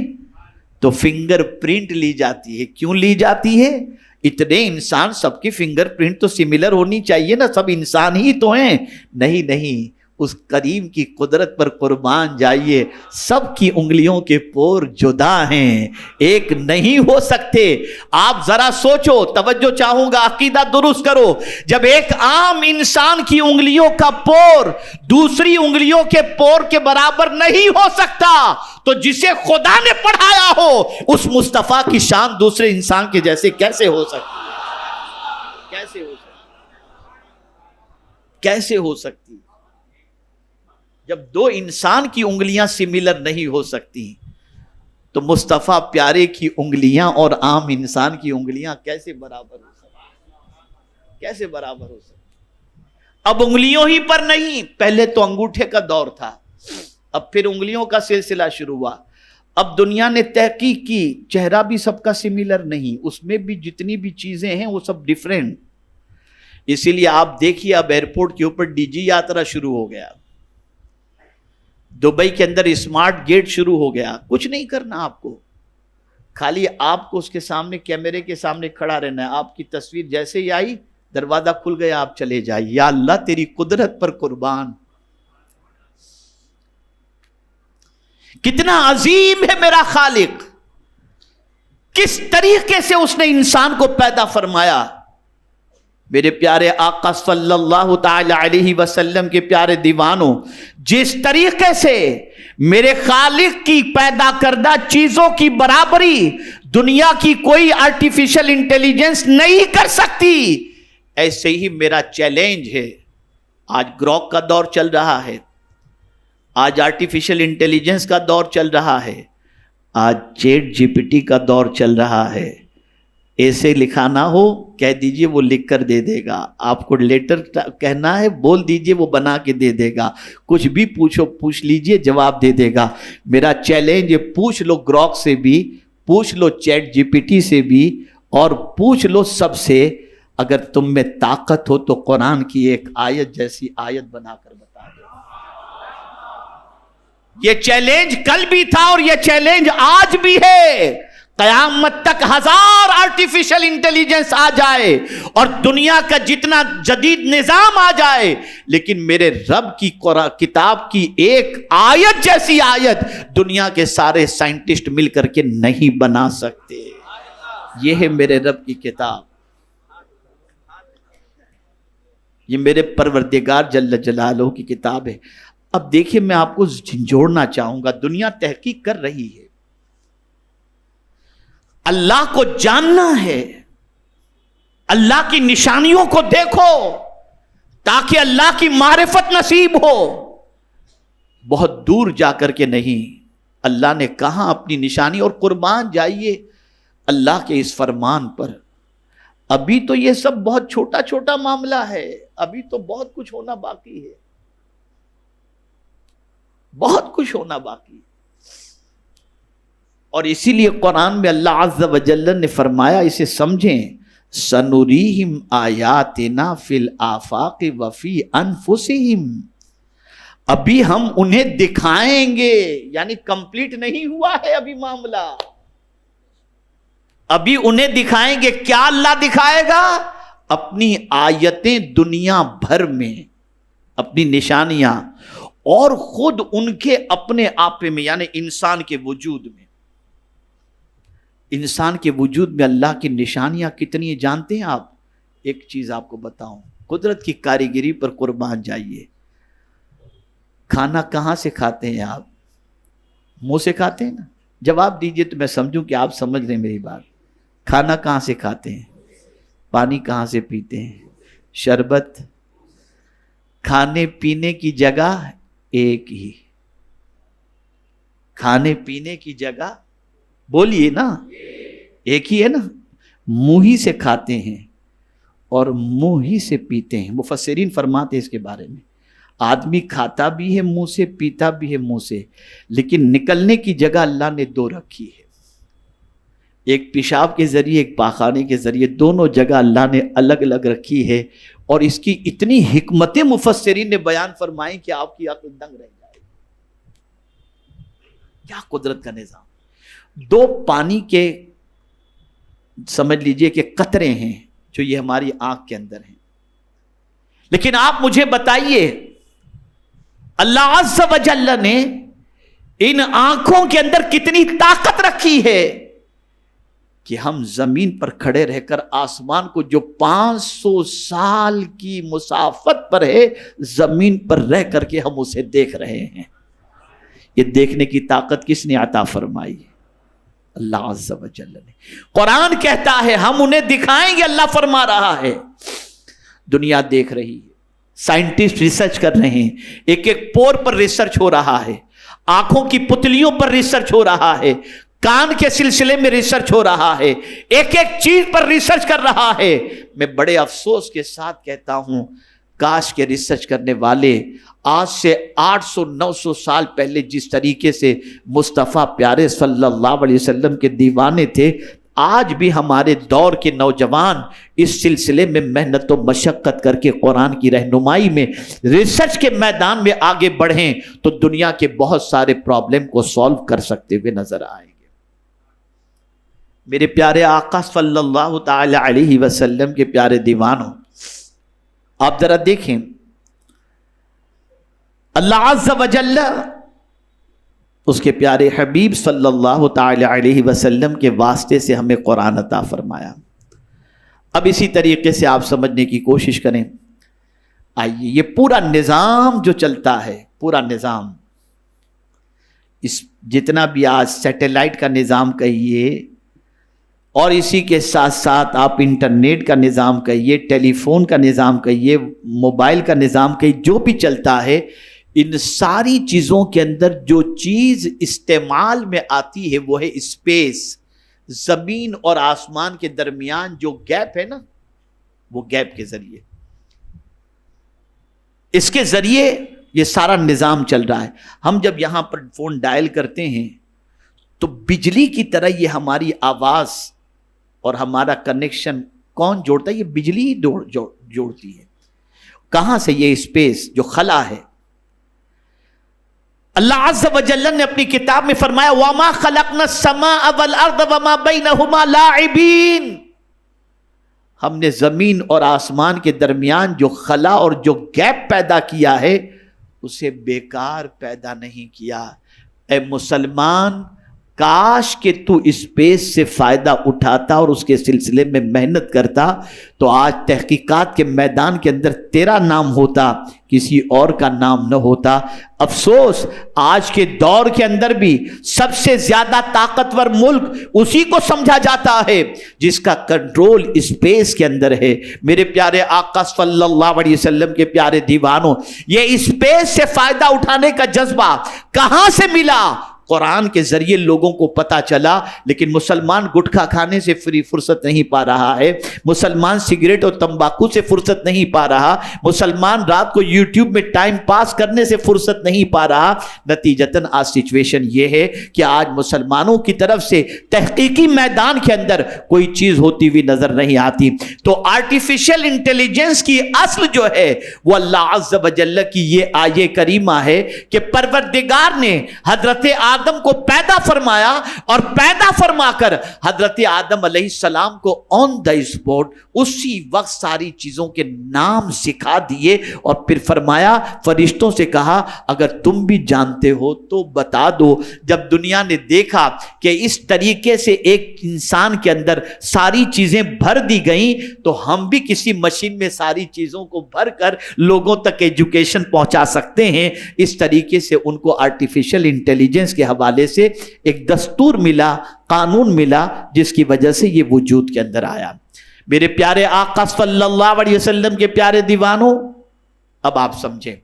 تو فنگر پرنٹ لی جاتی ہے. کیوں لی جاتی ہے؟ اتنے انسان, سب کی فنگر پرنٹ تو سملر ہونی چاہیے نا, سب انسان ہی تو ہیں. نہیں نہیں, اس کریم کی قدرت پر قربان جائیے. سب کی انگلیوں کے پور جدا ہیں، ایک نہیں ہو سکتے. آپ ذرا سوچو، توجہ چاہوں گا، عقیدہ درست کرو. جب ایک عام انسان کی انگلیوں کا پور دوسری انگلیوں کے پور کے برابر نہیں ہو سکتا، تو جسے خدا نے پڑھایا ہو اس مصطفیٰ کی شان دوسرے انسان کے جیسے کیسے ہو سکتی؟ کیسے ہو سکتی؟ جب دو انسان کی انگلیاں سملر نہیں ہو سکتی تو مصطفیٰ پیارے کی انگلیاں اور عام انسان کی انگلیاں کیسے برابر ہو سکتی؟ کیسے برابر ہو سکتی؟ اب انگلیوں ہی پر نہیں، پہلے تو انگوٹھے کا دور تھا، اب پھر انگلیوں کا سلسلہ شروع ہوا. اب دنیا نے تحقیق کی، چہرہ بھی سب کا سملر نہیں، اس میں بھی جتنی بھی چیزیں ہیں وہ سب ڈیفرنٹ. اسی لیے آپ دیکھیے اب ایئرپورٹ کے اوپر ڈی جی یاترا شروع ہو گیا، دبئی کے اندر اسمارٹ گیٹ شروع ہو گیا. کچھ نہیں کرنا آپ کو، خالی آپ کو اس کے سامنے کیمرے کے سامنے کھڑا رہنا ہے. آپ کی تصویر جیسے ہی آئی دروازہ کھل گیا، آپ چلے جائیں. یا اللہ تیری قدرت پر قربان، کتنا عظیم ہے میرا خالق، کس طریقے سے اس نے انسان کو پیدا فرمایا. میرے پیارے آقا صلی اللہ تعالی علیہ وسلم کے پیارے دیوانوں، جس طریقے سے میرے خالق کی پیدا کردہ چیزوں کی برابری دنیا کی کوئی آرٹیفیشل انٹیلیجنس نہیں کر سکتی، ایسے ہی میرا چیلنج ہے. آج گروک کا دور چل رہا ہے، آج آرٹیفیشل انٹیلیجنس کا دور چل رہا ہے، آج چیٹ جی پی ٹی کا دور چل رہا ہے. ایسے لکھانا ہو کہہ دیجئے وہ لکھ کر دے دے گا، آپ کو لیٹر کہنا ہے بول دیجئے وہ بنا کے دے دے گا، کچھ بھی پوچھ لیجئے جواب دے دے گا. میرا چیلنج ہے، پوچھ لو گروک سے بھی، پوچھ لو چیٹ جی پی ٹی سے بھی، اور پوچھ لو سب سے. اگر تم میں طاقت ہو تو قرآن کی ایک آیت جیسی آیت بنا کر بتا دو. یہ چیلنج کل بھی تھا اور یہ چیلنج آج بھی ہے. قیامت تک 1000 آرٹیفیشل انٹیلیجنس آ جائے اور دنیا کا جتنا جدید نظام آ جائے، لیکن میرے رب کی کتاب کی ایک آیت جیسی آیت دنیا کے سارے سائنٹسٹ مل کر کے نہیں بنا سکتے. یہ ہے میرے رب کی کتاب، یہ میرے پروردگار جل جلالہ کی کتاب ہے. اب دیکھیے میں آپ کو جھنجھوڑنا چاہوں گا، دنیا تحقیق کر رہی ہے، اللہ کو جاننا ہے، اللہ کی نشانیوں کو دیکھو تاکہ اللہ کی معرفت نصیب ہو. بہت دور جا کر کے نہیں، اللہ نے کہاں اپنی نشانی، اور قربان جائیے اللہ کے اس فرمان پر. ابھی تو یہ سب بہت چھوٹا چھوٹا معاملہ ہے، ابھی تو بہت کچھ ہونا باقی ہے، بہت کچھ ہونا باقی ہے. اور اسی لیے قرآن میں اللہ عز و جل نے فرمایا، اسے سمجھیں، سَنُرِيهِمْ آیَاتِنَا فِي الْآفَاقِ وَفِي أَنفُسِهِمْ. ابھی ہم انہیں دکھائیں گے، یعنی کمپلیٹ نہیں ہوا ہے ابھی معاملہ، ابھی انہیں دکھائیں گے. کیا اللہ دکھائے گا؟ اپنی آیتیں دنیا بھر میں، اپنی نشانیاں، اور خود ان کے اپنے آپ میں، یعنی انسان کے وجود میں. انسان کے وجود میں اللہ کی نشانیاں کتنی ہیں جانتے ہیں آپ؟ ایک چیز آپ کو بتاؤں، قدرت کی کاریگری پر قربان جائیے. کھانا کہاں سے کھاتے ہیں آپ؟ منہ سے کھاتے ہیں نا؟ جواب دیجئے تو میں سمجھوں کہ آپ سمجھ رہے ہیں میری بات. کھانا کہاں سے کھاتے ہیں؟ پانی کہاں سے پیتے ہیں؟ شربت. کھانے پینے کی جگہ ایک ہی، کھانے پینے کی جگہ بولیے نا، ایک ہی ہے نا. منہ ہی سے کھاتے ہیں اور منہ ہی سے پیتے ہیں. مفسرین فرماتے ہیں اس کے بارے میں، آدمی کھاتا بھی ہے منہ سے، پیتا بھی ہے منہ سے، لیکن نکلنے کی جگہ اللہ نے دو رکھی ہے. ایک پیشاب کے ذریعے، ایک پاخانے کے ذریعے، دونوں جگہ اللہ نے الگ الگ رکھی ہے. اور اس کی اتنی حکمتیں مفسرین نے بیان فرمائیں کہ آپ کی عقل دنگ رہ جائے. کیا قدرت کا نظام. دو پانی کے سمجھ لیجئے کہ قطرے ہیں جو یہ ہماری آنکھ کے اندر ہیں. لیکن آپ مجھے بتائیے اللہ عز و جل نے ان آنکھوں کے اندر کتنی طاقت رکھی ہے کہ ہم زمین پر کھڑے رہ کر آسمان کو جو 500 سال کی مسافت پر ہے زمین پر رہ کر کے ہم اسے دیکھ رہے ہیں. یہ دیکھنے کی طاقت کس نے عطا فرمائی؟ اللہ عز و جل نے. قرآن کہتا ہے ہم انہیں دکھائیں گے. اللہ فرما رہا ہے دنیا دیکھ رہی ہے, سائنٹسٹ ریسرچ کر رہے ہیں, ایک ایک پور پر ریسرچ ہو رہا ہے, آنکھوں کی پتلیوں پر ریسرچ ہو رہا ہے, کان کے سلسلے میں ریسرچ ہو رہا ہے, ایک ایک چیز پر ریسرچ کر رہا ہے. میں بڑے افسوس کے ساتھ کہتا ہوں کاش کے ریسرچ کرنے والے آج سے 800-900 سال پہلے جس طریقے سے مصطفیٰ پیارے صلی اللہ علیہ وسلم کے دیوانے تھے, آج بھی ہمارے دور کے نوجوان اس سلسلے میں محنت و مشقت کر کے قرآن کی رہنمائی میں ریسرچ کے میدان میں آگے بڑھیں تو دنیا کے بہت سارے پرابلم کو سولو کر سکتے ہوئے نظر آئیں گے. میرے پیارے آقا صلی اللہ تعالی علیہ وسلم کے پیارے دیوانوں, آپ ذرا دیکھیں اللہ عز و جل اس کے پیارے حبیب صلی اللہ تعالی علیہ وسلم کے واسطے سے ہمیں قرآن عطا فرمایا. اب اسی طریقے سے آپ سمجھنے کی کوشش کریں. آئیے یہ پورا نظام جو چلتا ہے, پورا نظام, اس جتنا بھی آج سیٹلائٹ کا نظام کہیے اور اسی کے ساتھ ساتھ آپ انٹرنیٹ کا نظام کہیے, ٹیلی فون کا نظام کہیے, موبائل کا نظام کہیے, جو بھی چلتا ہے, ان ساری چیزوں کے اندر جو چیز استعمال میں آتی ہے وہ ہے اسپیس. زمین اور آسمان کے درمیان جو گیپ ہے نا, وہ گیپ کے ذریعے, اس کے ذریعے یہ سارا نظام چل رہا ہے. ہم جب یہاں پر فون ڈائل کرتے ہیں تو بجلی کی طرح یہ ہماری آواز اور ہمارا کنیکشن کون جوڑتا ہے؟ یہ بجلی ہی جوڑتی ہے. کہاں سے؟ یہ اسپیس جو خلا ہے. اللہ عز و جل نے اپنی کتاب میں فرمایا وَمَا خَلَقْنَا السَّمَاءَ وَالْأَرْضَ وَمَا بَيْنَهُمَا لَاعِبِينَ. ہم نے زمین اور آسمان کے درمیان جو خلا اور جو گیپ پیدا کیا ہے اسے بیکار پیدا نہیں کیا. اے مسلمان, کاش کہ تو اسپیس سے فائدہ اٹھاتا اور اس کے سلسلے میں محنت کرتا تو آج تحقیقات کے میدان کے اندر تیرا نام ہوتا, کسی اور کا نام نہ ہوتا. افسوس آج کے دور کے اندر بھی سب سے زیادہ طاقتور ملک اسی کو سمجھا جاتا ہے جس کا کنٹرول اسپیس کے اندر ہے. میرے پیارے آقا صلی اللہ علیہ وسلم کے پیارے دیوانوں, یہ اسپیس سے فائدہ اٹھانے کا جذبہ کہاں سے ملا؟ قرآن کے ذریعے لوگوں کو پتا چلا. لیکن مسلمان گٹکھا کھانے سے فرصت نہیں پا رہا ہے, مسلمان سگریٹ اور تمباکو سے فرصت نہیں پا رہا, مسلمان رات کو یوٹیوب میں ٹائم پاس کرنے سے فرصت نہیں پا رہا. نتیجتاً آج سچویشن یہ ہے کہ آج مسلمانوں کی طرف سے تحقیقی میدان کے اندر کوئی چیز ہوتی ہوئی نظر نہیں آتی. تو آرٹیفیشل انٹیلیجنس کی اصل جو ہے وہ اللہ عز و جل کی یہ آیہ کریمہ ہے کہ پروردگار نے حضرت آدم کو پیدا فرمایا اور پیدا فرما کر حضرت آدم علیہ السلام کو آن دا اسپوٹ اسی وقت ساری چیزوں کے نام سکھا دیے اور پھر فرمایا, فرشتوں سے کہا اگر تم بھی جانتے ہو تو بتا دو. جب دنیا نے دیکھا کہ اس طریقے سے ایک انسان کے اندر ساری چیزیں بھر دی گئیں تو ہم بھی کسی مشین میں ساری چیزوں کو بھر کر لوگوں تک ایجوکیشن پہنچا سکتے ہیں. اس طریقے سے ان کو آرٹیفیشل انٹیلیجنس کے حوالے سے ایک دستور ملا, قانون ملا, جس کی وجہ سے یہ وجود کے اندر آیا. میرے پیارے آقا صلی اللہ علیہ وسلم کے پیارے دیوانوں, اب آپ سمجھیں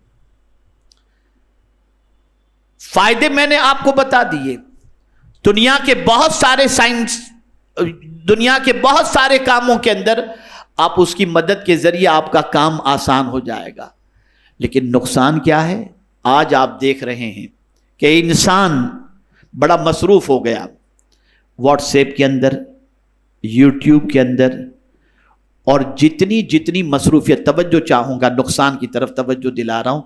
فائدے میں نے آپ کو بتا دیے. دنیا کے بہت سارے سائنس, دنیا کے بہت سارے کاموں کے اندر آپ اس کی مدد کے ذریعے آپ کا کام آسان ہو جائے گا. لیکن نقصان کیا ہے؟ آج آپ دیکھ رہے ہیں کہ انسان بڑا مصروف ہو گیا واٹس ایپ کے اندر, یوٹیوب کے اندر, اور جتنی مصروفیت, توجہ چاہوں گا, نقصان کی طرف توجہ دلا رہا ہوں,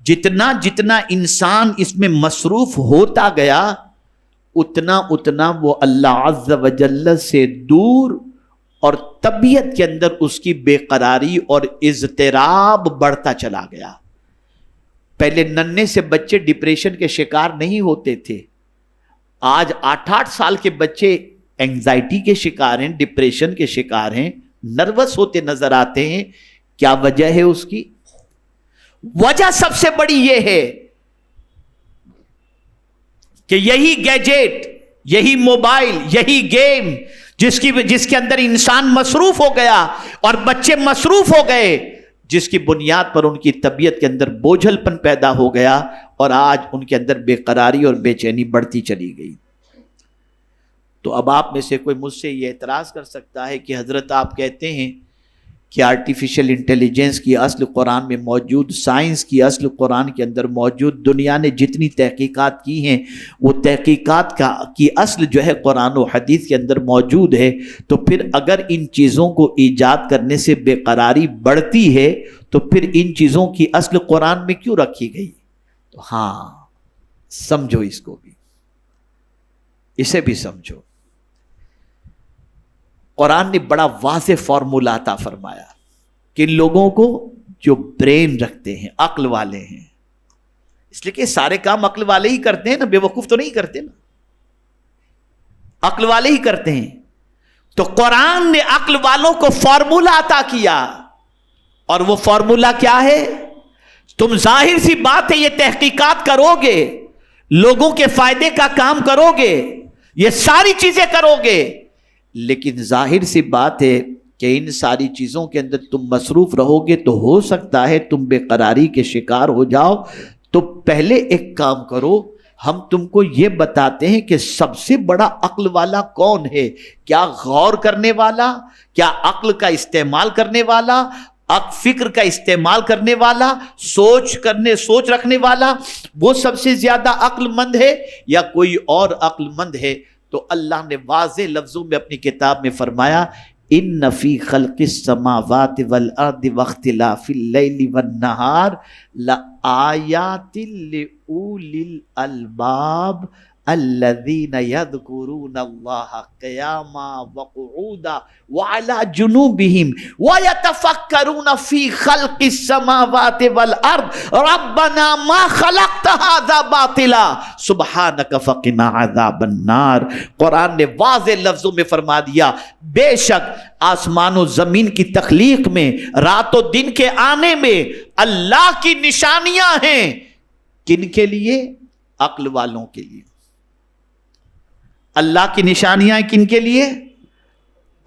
جتنا انسان اس میں مصروف ہوتا گیا اتنا وہ اللہ عز و جل سے دور اور طبیعت کے اندر اس کی بے قراری اور اضطراب بڑھتا چلا گیا. پہلے ننھے سے بچے ڈپریشن کے شکار نہیں ہوتے تھے، آج 8-8 سال کے بچے اینگزائٹی کے شکار ہیں، ڈپریشن کے شکار ہیں، نروس ہوتے نظر آتے ہیں۔ کیا وجہ ہے اس کی؟ وجہ سب سے بڑی یہ ہے کہ یہی گیجٹ، یہی موبائل، یہی گیم جس کے اندر انسان مصروف ہو گیا اور بچے مصروف ہو گئے، جس کی بنیاد پر ان کی طبیعت کے اندر بوجھل پن پیدا ہو گیا اور آج ان کے اندر بے قراری اور بے چینی بڑھتی چلی گئی۔ تو اب آپ میں سے کوئی مجھ سے یہ اعتراض کر سکتا ہے کہ حضرت آپ کہتے ہیں کہ آرٹیفیشل انٹیلیجنس کی اصل قرآن میں موجود، سائنس کی اصل قرآن کے اندر موجود، دنیا نے جتنی تحقیقات کی ہیں وہ تحقیقات کی اصل جو ہے قرآن و حدیث کے اندر موجود ہے، تو پھر اگر ان چیزوں کو ایجاد کرنے سے بے قراری بڑھتی ہے تو پھر ان چیزوں کی اصل قرآن میں کیوں رکھی گئی؟ تو ہاں سمجھو، اس کو بھی، اسے بھی سمجھو۔ قرآن نے بڑا واضح فارمولہ عطا فرمایا کہ لوگوں کو جو برین رکھتے ہیں، عقل والے ہیں، اس لیے کہ سارے کام عقل والے ہی کرتے ہیں نا، بے وقوف تو نہیں کرتے نا، عقل والے ہی کرتے ہیں۔ تو قرآن نے عقل والوں کو فارمولہ عطا کیا، اور وہ فارمولہ کیا ہے؟ تم ظاہر سی بات ہے یہ تحقیقات کرو گے، لوگوں کے فائدے کا کام کرو گے، یہ ساری چیزیں کرو گے، لیکن ظاہر سی بات ہے کہ ان ساری چیزوں کے اندر تم مصروف رہو گے تو ہو سکتا ہے تم بے قراری کے شکار ہو جاؤ۔ تو پہلے ایک کام کرو، ہم تم کو یہ بتاتے ہیں کہ سب سے بڑا عقل والا کون ہے؟ کیا غور کرنے والا، کیا عقل کا استعمال کرنے والا، فکر کا استعمال کرنے والا، سوچ رکھنے والا، وہ سب سے زیادہ عقل مند ہے یا کوئی اور عقل مند ہے؟ تو اللہ نے واضح لفظوں میں اپنی کتاب میں فرمایا، ان فی خلق السماوات والارض واختلاف اللیل والنہار لآیات لأولی الالباب الذین یذکرون اللہ قیاما وقعودا وعلی جنوبہم ویتفکرون فی خلق السماوات والارض ربنا ما خلقت ھذا باطلا سبحانک فقنا عذاب النار۔ قرآن نے واضح لفظوں میں فرما دیا، بے شک آسمان و زمین کی تخلیق میں، رات و دن کے آنے میں اللہ کی نشانیاں ہیں۔ کن کے لیے؟ عقل والوں کے لیے۔ اللہ کی نشانیاں کن کے لیے؟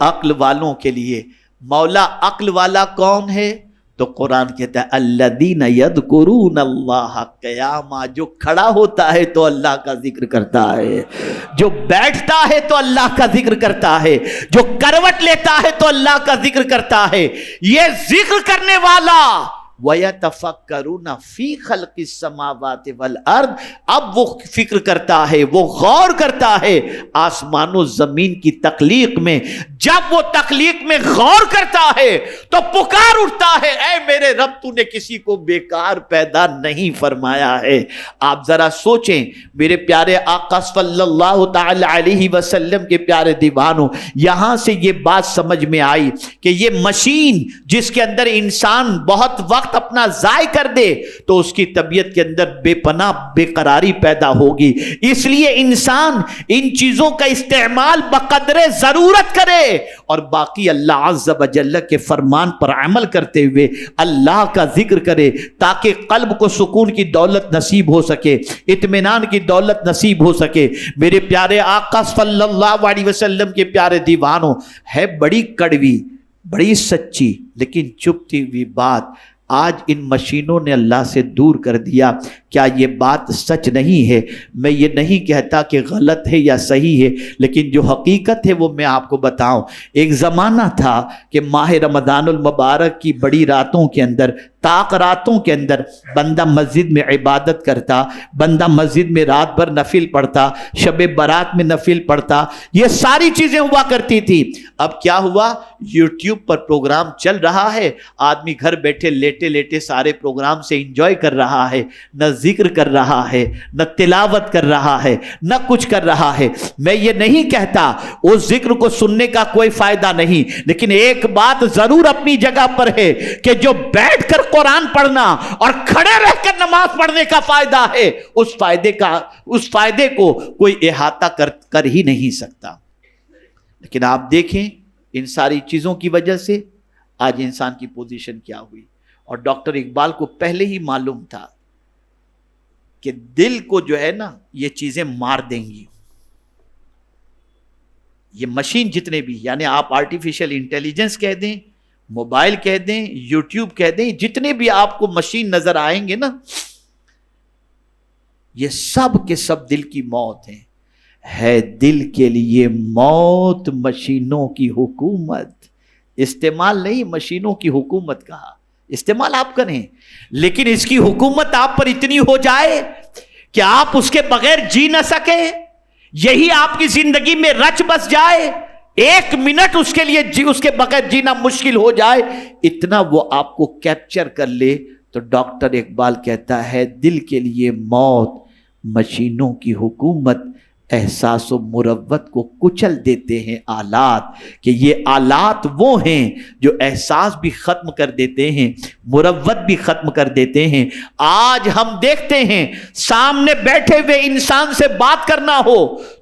عقل والوں کے لیے۔ مولا عقل والا کون ہے؟ تو قرآن کہتا ہے الذین یذکرون اللہ قیاما، جو کھڑا ہوتا ہے تو اللہ کا ذکر کرتا ہے، جو بیٹھتا ہے تو اللہ کا ذکر کرتا ہے، جو کروٹ لیتا ہے تو اللہ کا ذکر کرتا ہے۔ یہ ذکر کرنے والا وَيَتَفَكَّرُونَ فِي خَلْقِ السَّمَاوَاتِ وَالْأَرْضِ، اب وہ فکر کرتا ہے، وہ غور کرتا ہے آسمان و زمین کی تخلیق میں۔ جب وہ تخلیق میں غور کرتا ہے تو پکار اٹھتا ہے، اے میرے رب تو نے کسی کو بیکار پیدا نہیں فرمایا ہے۔ آپ ذرا سوچیں میرے پیارے آقا صلی اللہ تعالی علیہ وسلم کے پیارے دیوانوں، یہاں سے یہ بات سمجھ میں آئی کہ یہ مشین جس کے اندر انسان بہت وقت اپنا ضائع کر دے تو اس کی طبیعت کے اندر بے پناہ بے قراری پیدا ہوگی۔ اس لیے انسان ان چیزوں کا استعمال بقدر ضرورت کرے اور باقی اللہ عز و جل کے فرمان پر عمل کرتے ہوئے اللہ کا ذکر کرے، تاکہ قلب کو سکون کی دولت نصیب ہو سکے، اطمینان کی دولت نصیب ہو سکے۔ میرے پیارے آقا صلی اللہ علیہ وسلم کے پیارے دیوانوں، ہے بڑی کڑوی، بڑی سچی لیکن چپتی ہوئی بات آج ان مشینوں نے اللہ سے دور کر دیا۔ کیا یہ بات سچ نہیں ہے؟ میں یہ نہیں کہتا کہ غلط ہے یا صحیح ہے، لیکن جو حقیقت ہے وہ میں آپ کو بتاؤں۔ ایک زمانہ تھا کہ ماہ رمضان المبارک کی بڑی راتوں کے اندر، طاق راتوں کے اندر بندہ مسجد میں عبادت کرتا، بندہ مسجد میں رات بھر نفل پڑھتا، شب برات میں نفل پڑھتا، یہ ساری چیزیں ہوا کرتی تھی۔ اب کیا ہوا؟ یوٹیوب پر پروگرام چل رہا ہے، آدمی گھر بیٹھے لیٹے لیٹے سارے پروگرام سے انجوائے کر رہا ہے، نہ ذکر کر رہا ہے، نہ تلاوت کر رہا ہے، نہ کچھ کر رہا ہے۔ میں یہ نہیں کہتا اس ذکر کو سننے کا کوئی فائدہ نہیں، لیکن ایک بات ضرور اپنی جگہ پر ہے کہ جو بیٹھ کر قرآن پڑھنا اور کھڑے رہ کر نماز پڑھنے کا فائدہ ہے، اس فائدے کو کوئی احاطہ کر ہی نہیں سکتا۔ لیکن آپ دیکھیں ان ساری چیزوں کی وجہ سے آج انسان کی پوزیشن کیا ہوئی، اور ڈاکٹر اقبال کو پہلے ہی معلوم تھا کہ دل کو جو ہے نا یہ چیزیں مار دیں گی، یہ مشین جتنے بھی، یعنی آپ آرٹیفیشل انٹیلیجنس کہہ دیں، موبائل کہہ دیں، یوٹیوب کہہ دیں، جتنے بھی آپ کو مشین نظر آئیں گے نا، یہ سب کے سب دل کی موت ہیں۔ ہے دل کے لیے موت مشینوں کی حکومت، استعمال نہیں، مشینوں کی حکومت کہا، استعمال آپ کریں، لیکن اس کی حکومت آپ پر اتنی ہو جائے کہ آپ اس کے بغیر جی نہ سکیں، یہی آپ کی زندگی میں رچ بس جائے، ایک منٹ اس کے لیے اس کے بغیر جینا مشکل ہو جائے، اتنا وہ آپ کو کیپچر کر لے۔ تو ڈاکٹر اقبال کہتا ہے دل کے لیے موت مشینوں کی حکومت، احساس و مروت کو کچل دیتے ہیں آلات، کہ یہ آلات وہ ہیں جو احساس بھی ختم کر دیتے ہیں، مروت بھی ختم کر دیتے ہیں۔ آج ہم دیکھتے ہیں سامنے بیٹھے ہوئے انسان سے بات کرنا ہو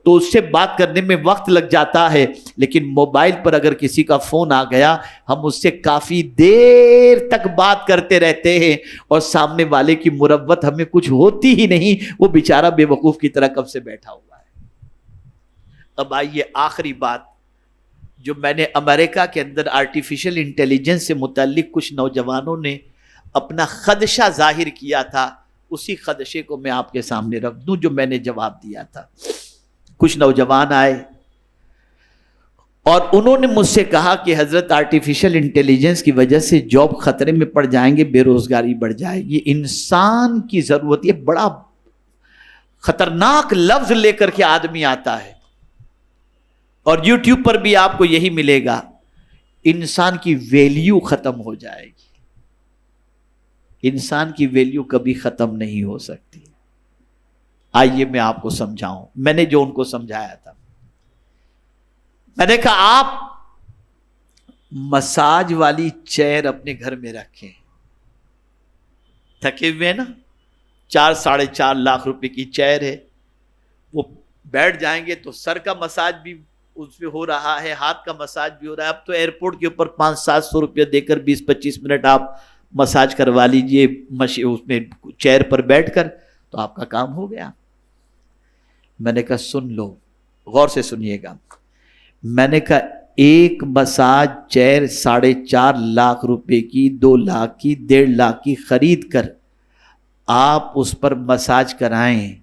تو اس سے بات کرنے میں وقت لگ جاتا ہے، لیکن موبائل پر اگر کسی کا فون آ گیا ہم اس سے کافی دیر تک بات کرتے رہتے ہیں، اور سامنے والے کی مروت ہمیں کچھ ہوتی ہی نہیں، وہ بیچارہ بے وقوف کی طرح کب سے بیٹھا ہوا ہے۔ اب آئیے آخری بات، جو میں نے امریکہ کے اندر آرٹیفیشل انٹیلیجنس سے متعلق کچھ نوجوانوں نے اپنا خدشہ ظاہر کیا تھا، اسی خدشے کو میں آپ کے سامنے رکھ دوں جو میں نے جواب دیا تھا۔ کچھ نوجوان آئے اور انہوں نے مجھ سے کہا کہ حضرت آرٹیفیشل انٹیلیجنس کی وجہ سے جاب خطرے میں پڑ جائیں گے، بے روزگاری بڑھ جائے گی، انسان کی ضرورت، یہ بڑا خطرناک لفظ لے کر کے آدمی آتا ہے، اور یوٹیوب پر بھی آپ کو یہی ملے گا، انسان کی ویلیو ختم ہو جائے گی۔ انسان کی ویلیو کبھی ختم نہیں ہو سکتی۔ آئیے میں آپ کو سمجھاؤں، میں نے جو ان کو سمجھایا تھا، میں نے کہا آپ مساج والی چیئر اپنے گھر میں رکھیں، تھکے ہوئے ہیں نا، 4-4.5 لاکھ روپے کی چیئر ہے، وہ بیٹھ جائیں گے تو سر کا مساج بھی اس پہ ہو رہا ہے، ہاتھ کا مساج بھی ہو رہا ہے۔ اب تو ایئرپورٹ کے اوپر 500-700 روپے دے کر 20-25 منٹ آپ مساج کروا لیجئے اس میں چیئر پر بیٹھ کر، تو آپ کا کام ہو گیا۔ میں نے کہا سن لو، غور سے سنیے گا، میں نے کہا ایک مساج چیئر 4.5 لاکھ روپے کی، 2 لاکھ کی، 1.5 لاکھ کی خرید کر آپ اس پر مساج کرائیں،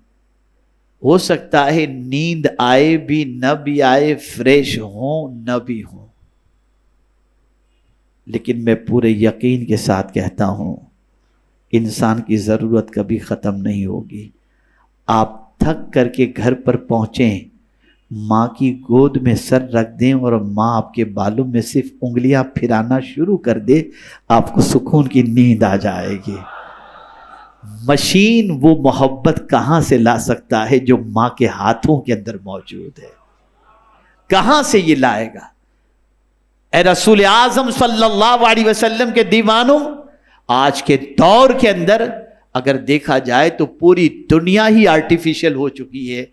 ہو سکتا ہے نیند آئے بھی نہ بھی آئے، فریش ہوں نہ بھی ہوں، لیکن میں پورے یقین کے ساتھ کہتا ہوں انسان کی ضرورت کبھی ختم نہیں ہوگی۔ آپ تھک کر کے گھر پر پہنچیں، ماں کی گود میں سر رکھ دیں اور ماں آپ کے بالوں میں صرف انگلیاں پھرانا شروع کر دے، آپ کو سکون کی نیند آ جائے گی۔ مشین وہ محبت کہاں سے لا سکتا ہے جو ماں کے ہاتھوں کے اندر موجود ہے؟ کہاں سے یہ لائے گا؟ اے رسول اعظم صلی اللہ علیہ وسلم کے دیوانوں، آج کے دور کے اندر اگر دیکھا جائے تو پوری دنیا ہی آرٹیفیشل ہو چکی ہے،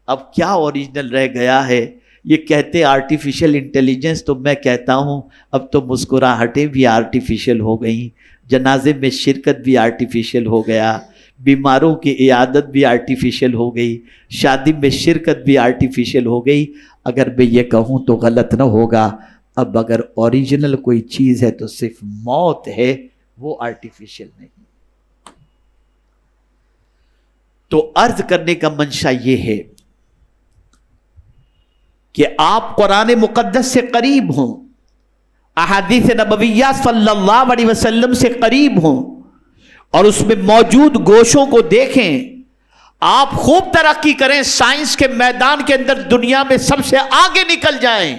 اب کیا اوریجنل رہ گیا ہے؟ یہ کہتے آرٹیفیشل انٹیلیجنس، تو میں کہتا ہوں اب تو مسکراہٹیں بھی آرٹیفیشل ہو گئیں، جنازے میں شرکت بھی آرٹیفیشل ہو گیا، بیماروں کی عیادت بھی آرٹیفیشل ہو گئی، شادی میں شرکت بھی آرٹیفیشل ہو گئی۔ اگر میں یہ کہوں تو غلط نہ ہوگا، اب اگر اوریجنل کوئی چیز ہے تو صرف موت ہے، وہ آرٹیفیشل نہیں۔ تو عرض کرنے کا منشا یہ ہے کہ آپ قرآن مقدس سے قریب ہوں، احادیث نبویہ صلی اللہ علیہ وسلم سے قریب ہوں، اور اس میں موجود گوشوں کو دیکھیں، آپ خوب ترقی کریں، سائنس کے میدان کے اندر دنیا میں سب سے آگے نکل جائیں،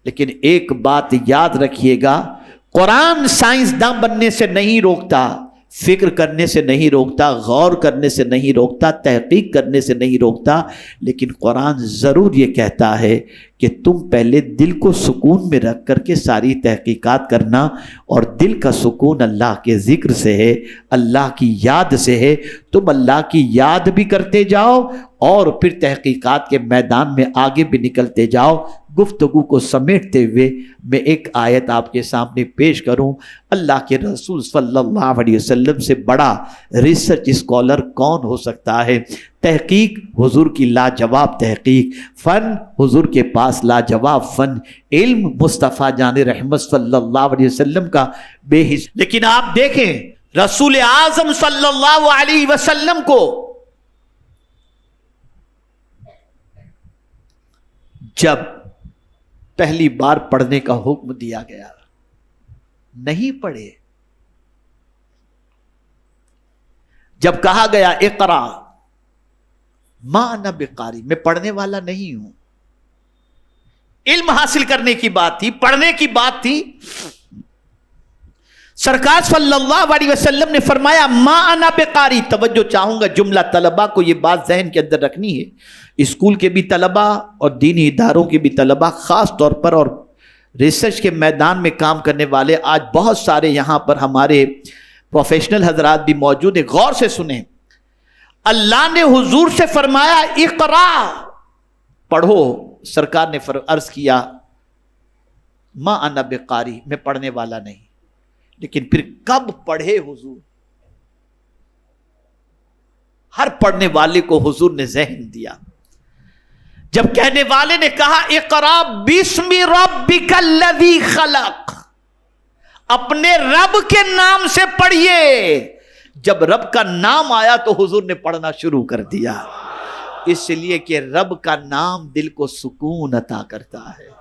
لیکن ایک بات یاد رکھیے گا، قرآن سائنسداں بننے سے نہیں روکتا، فکر کرنے سے نہیں روکتا، غور کرنے سے نہیں روکتا، تحقیق کرنے سے نہیں روکتا، لیکن قرآن ضرور یہ کہتا ہے کہ تم پہلے دل کو سکون میں رکھ کر کے ساری تحقیقات کرنا، اور دل کا سکون اللہ کے ذکر سے ہے، اللہ کی یاد سے ہے۔ تم اللہ کی یاد بھی کرتے جاؤ اور پھر تحقیقات کے میدان میں آگے بھی نکلتے جاؤ۔ گفتگو کو سمیٹتے ہوئے میں ایک آیت آپ کے سامنے پیش کروں۔ اللہ کے رسول صلی اللہ علیہ وسلم سے بڑا ریسرچ اسکالر کون ہو سکتا ہے؟ تحقیق حضور کی لاجواب تحقیق، فن حضور کے پاس لاجواب فن، علم مصطفیٰ جان رحمت صلی اللہ علیہ وسلم کا بے حس۔ لیکن آپ دیکھیں رسول اعظم صلی اللہ علیہ وسلم کو جب پہلی بار پڑھنے کا حکم دیا گیا، نہیں پڑھے۔ جب کہا گیا اقرا ما انا بقاری، میں پڑھنے والا نہیں ہوں، علم حاصل کرنے کی بات تھی، پڑھنے کی بات تھی، سرکار صلی اللہ علیہ وسلم نے فرمایا ما انا بقاری۔ توجہ چاہوں گا، جملہ طلبہ کو یہ بات ذہن کے اندر رکھنی ہے، اسکول کے بھی طلبہ اور دینی اداروں کے بھی طلبہ خاص طور پر، اور ریسرچ کے میدان میں کام کرنے والے آج بہت سارے یہاں پر ہمارے پروفیشنل حضرات بھی موجود ہیں، غور سے سنیں۔ اللہ نے حضور سے فرمایا اقرا، پڑھو۔ سرکار نے عرض کیا ما انا بقاری، میں پڑھنے والا نہیں۔ لیکن پھر کب پڑھے حضور؟ ہر پڑھنے والے کو حضور نے ذہن دیا۔ جب کہنے والے نے کہا اقرا بسم ربک الذی خلق، اپنے رب کے نام سے پڑھیے۔ جب رب کا نام آیا تو حضور نے پڑھنا شروع کر دیا، اس لیے کہ رب کا نام دل کو سکون عطا کرتا ہے،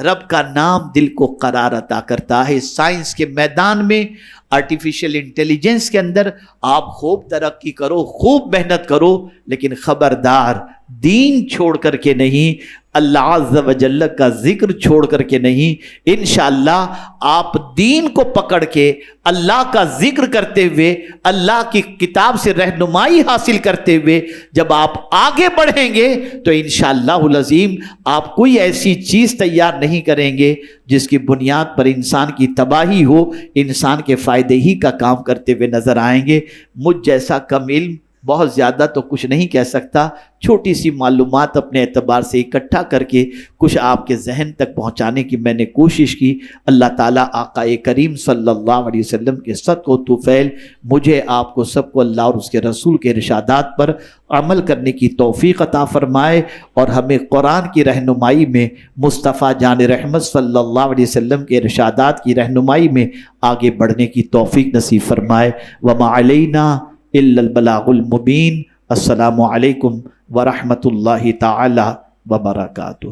رب کا نام دل کو قرار عطا کرتا ہے۔ سائنس کے میدان میں، آرٹیفیشل انٹیلیجنس کے اندر آپ خوب ترقی کرو، خوب محنت کرو، لیکن خبردار دین چھوڑ کر کے نہیں، اللہ عز و جل کا ذکر چھوڑ کر کے نہیں۔ انشاءاللہ آپ دین کو پکڑ کے اللہ کا ذکر کرتے ہوئے، اللہ کی کتاب سے رہنمائی حاصل کرتے ہوئے جب آپ آگے بڑھیں گے تو انشاءاللہ العظیم آپ کوئی ایسی چیز تیار نہیں کریں گے جس کی بنیاد پر انسان کی تباہی ہو، انسان کے فائدے ہی کا کام کرتے ہوئے نظر آئیں گے۔ مجھ جیسا کم علم بہت زیادہ تو کچھ نہیں کہہ سکتا، چھوٹی سی معلومات اپنے اعتبار سے اکٹھا کر کے کچھ آپ کے ذہن تک پہنچانے کی میں نے کوشش کی۔ اللہ تعالیٰ آقا کریم صلی اللہ علیہ وسلم کے صدق و طفیل مجھے، آپ کو، سب کو اللہ اور اس کے رسول کے ارشادات پر عمل کرنے کی توفیق عطا فرمائے، اور ہمیں قرآن کی رہنمائی میں، مصطفیٰ جان رحمت صلی اللہ علیہ وسلم کے ارشادات کی رہنمائی میں آگے بڑھنے کی توفیق نصیب فرمائے۔ وما علینا الا البلاغ المبین۔ السلام علیکم ورحمۃ اللہ تعالی وبرکاتہ۔